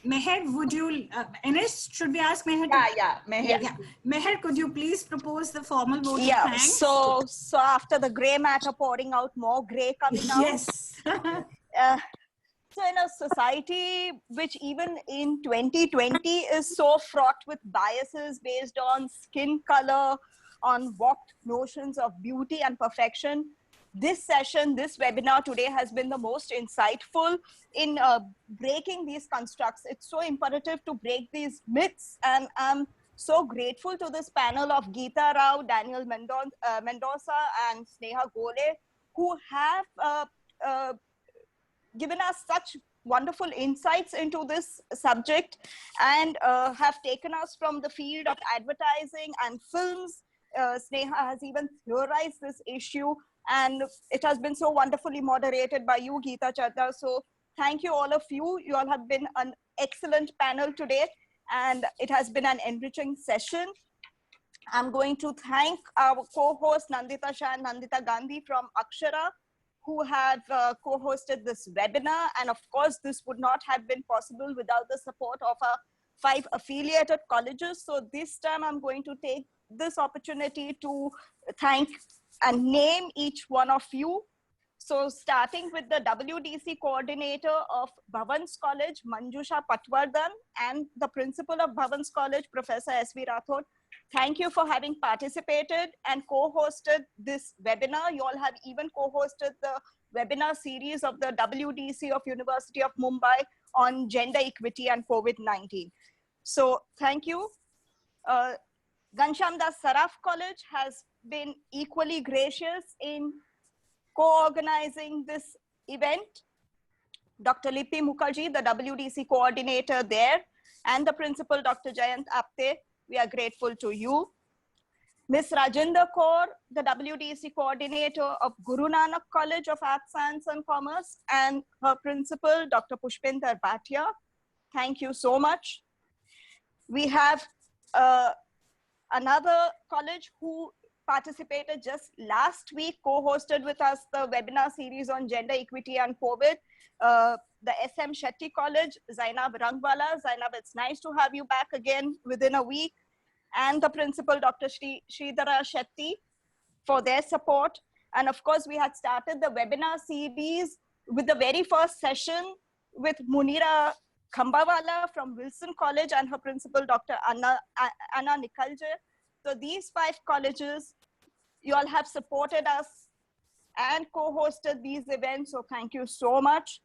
Meher, would you, Enes, should we ask Meher? Meher. Yeah. Meher, could you please propose the formal vote of thanks? So after the grey matter pouring out, more grey coming out. Yes. So in a society which even in 2020 is so fraught with biases based on skin color, on what notions of beauty and perfection, this session, this webinar today has been the most insightful in breaking these constructs. It's so imperative to break these myths, and I'm so grateful to this panel of Geeta Rao, Daniel Mendoza, and Sneha Gole, who have given us such wonderful insights into this subject and have taken us from the field of advertising and films. Sneha has even theorized this issue, and it has been so wonderfully moderated by you, Geeta Chadha. So thank you, all of you. You all have been an excellent panel today, and it has been an enriching session. I'm going to thank our co-host Nandita Shah and Nandita Gandhi from Akshara, who have co-hosted this webinar. And of course, this would not have been possible without the support of our 5 affiliated colleges. So this time I'm going to take this opportunity to thank and name each one of you. So starting with the WDC coordinator of Bhavans College, Manjusha Patwardhan, and the principal of Bhavans College, Professor S.V. Rathod. Thank you for having participated and co-hosted this webinar. You all have even co-hosted the webinar series of the WDC of University of Mumbai on gender equity and COVID-19. So thank you. Ghanshyam Das Saraf College has been equally gracious in co-organizing this event. Dr. Lipi Mukherjee, the WDC coordinator there, and the principal, Dr. Jayant Apte, we are grateful to you. Ms. Rajinder Kaur, the WDC coordinator of Guru Nanak College of Arts, Science and Commerce, and her principal, Dr. Pushpinder Bhatia. Thank you so much. We have another college who participated just last week, co-hosted with us the webinar series on gender equity and COVID, the SM Shetty College, Zainab Rangwala. Zainab, it's nice to have you back again within a week. And the principal, Dr. Sridhara Shetty, for their support. And of course, we had started the webinar series with the very first session with Munira Khambawala from Wilson College and her principal, Dr. Anna Nikalje. So these 5 colleges, you all have supported us and co-hosted these events. So thank you so much.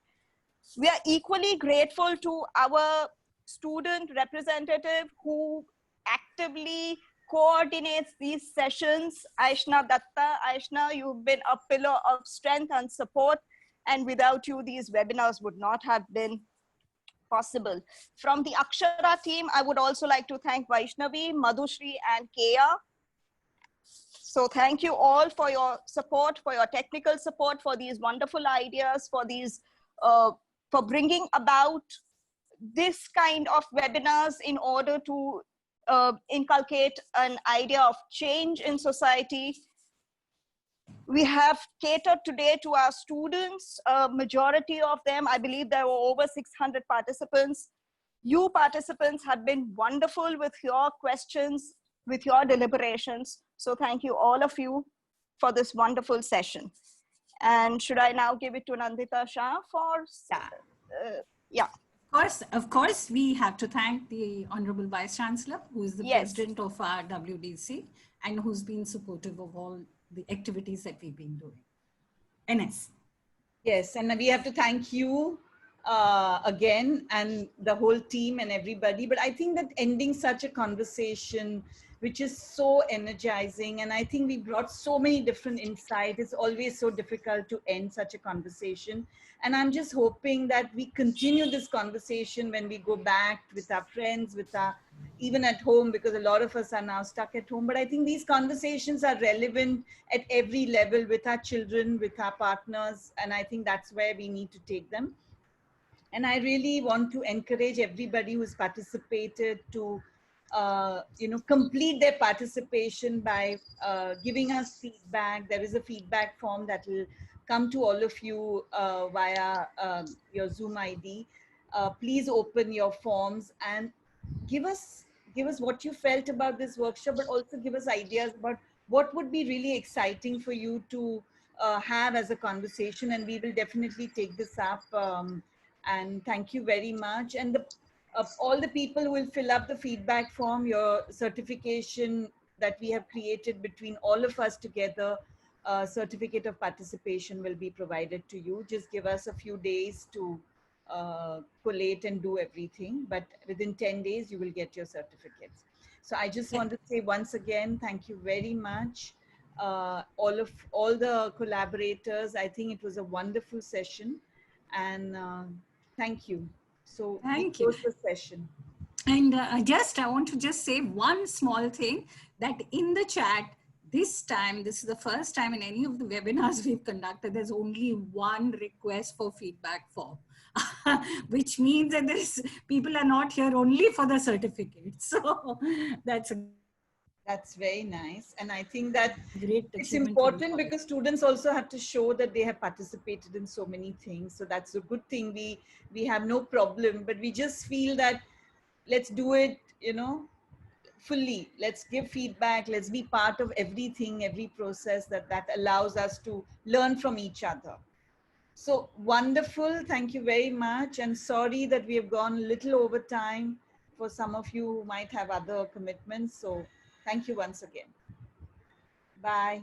We are equally grateful to our student representative who actively coordinates these sessions, Aishna Datta. Aishna, you've been a pillar of strength and support, and without you, these webinars would not have been possible. From the Akshara team, I would also like to thank Vaishnavi, Madhushri, and Kea. So thank you all for your support, for your technical support, for these wonderful ideas, for these, for bringing about this kind of webinars in order to inculcate an idea of change in society. We have catered today to our students, a majority of them. I believe there were over 600 participants. You participants have been wonderful with your questions, with your deliberations. So thank you all of you for this wonderful session. And should I now give it to Nandita Shah for, yeah. Of course, we have to thank the Honorable Vice Chancellor, who is the Yes. president of our WDC and who's been supportive of all the activities that we've been doing. NS. Yes, and we have to thank you again and the whole team and everybody. But I think that ending such a conversation, which is so energizing, and I think we brought so many different insights. It's always so difficult to end such a conversation. And I'm just hoping that we continue this conversation when we go back with our friends, with our, even at home, because a lot of us are now stuck at home. But I think these conversations are relevant at every level with our children, with our partners. And I think that's where we need to take them. And I really want to encourage everybody who's participated to complete their participation by giving us feedback. There is a feedback form that will come to all of you via your Zoom ID. Please open your forms and give us what you felt about this workshop, but also give us ideas about what would be really exciting for you to have as a conversation. And we will definitely take this up. And thank you very much. And all the people who will fill up the feedback form, your certification that we have created between all of us together, certificate of participation will be provided to you. Just give us a few days to collate and do everything, but within 10 days you will get your certificates. So I just want to say once again, thank you very much. All the collaborators. I think it was a wonderful session, and thank you. So Thank we you. close the session. And I want to just say one small thing, that in the chat, this time, this is the first time in any of the webinars we've conducted, there's only one request for feedback form, which means that people are not here only for the certificate. So that's very nice. And I think that great. It's important because students also have to show that they have participated in so many things. So that's a good thing. We have no problem, but we just feel that let's do it, fully. Let's give feedback. Let's be part of everything, every process that allows us to learn from each other. So wonderful. Thank you very much. And sorry that we have gone a little over time for some of you who might have other commitments. So thank you once again. Bye.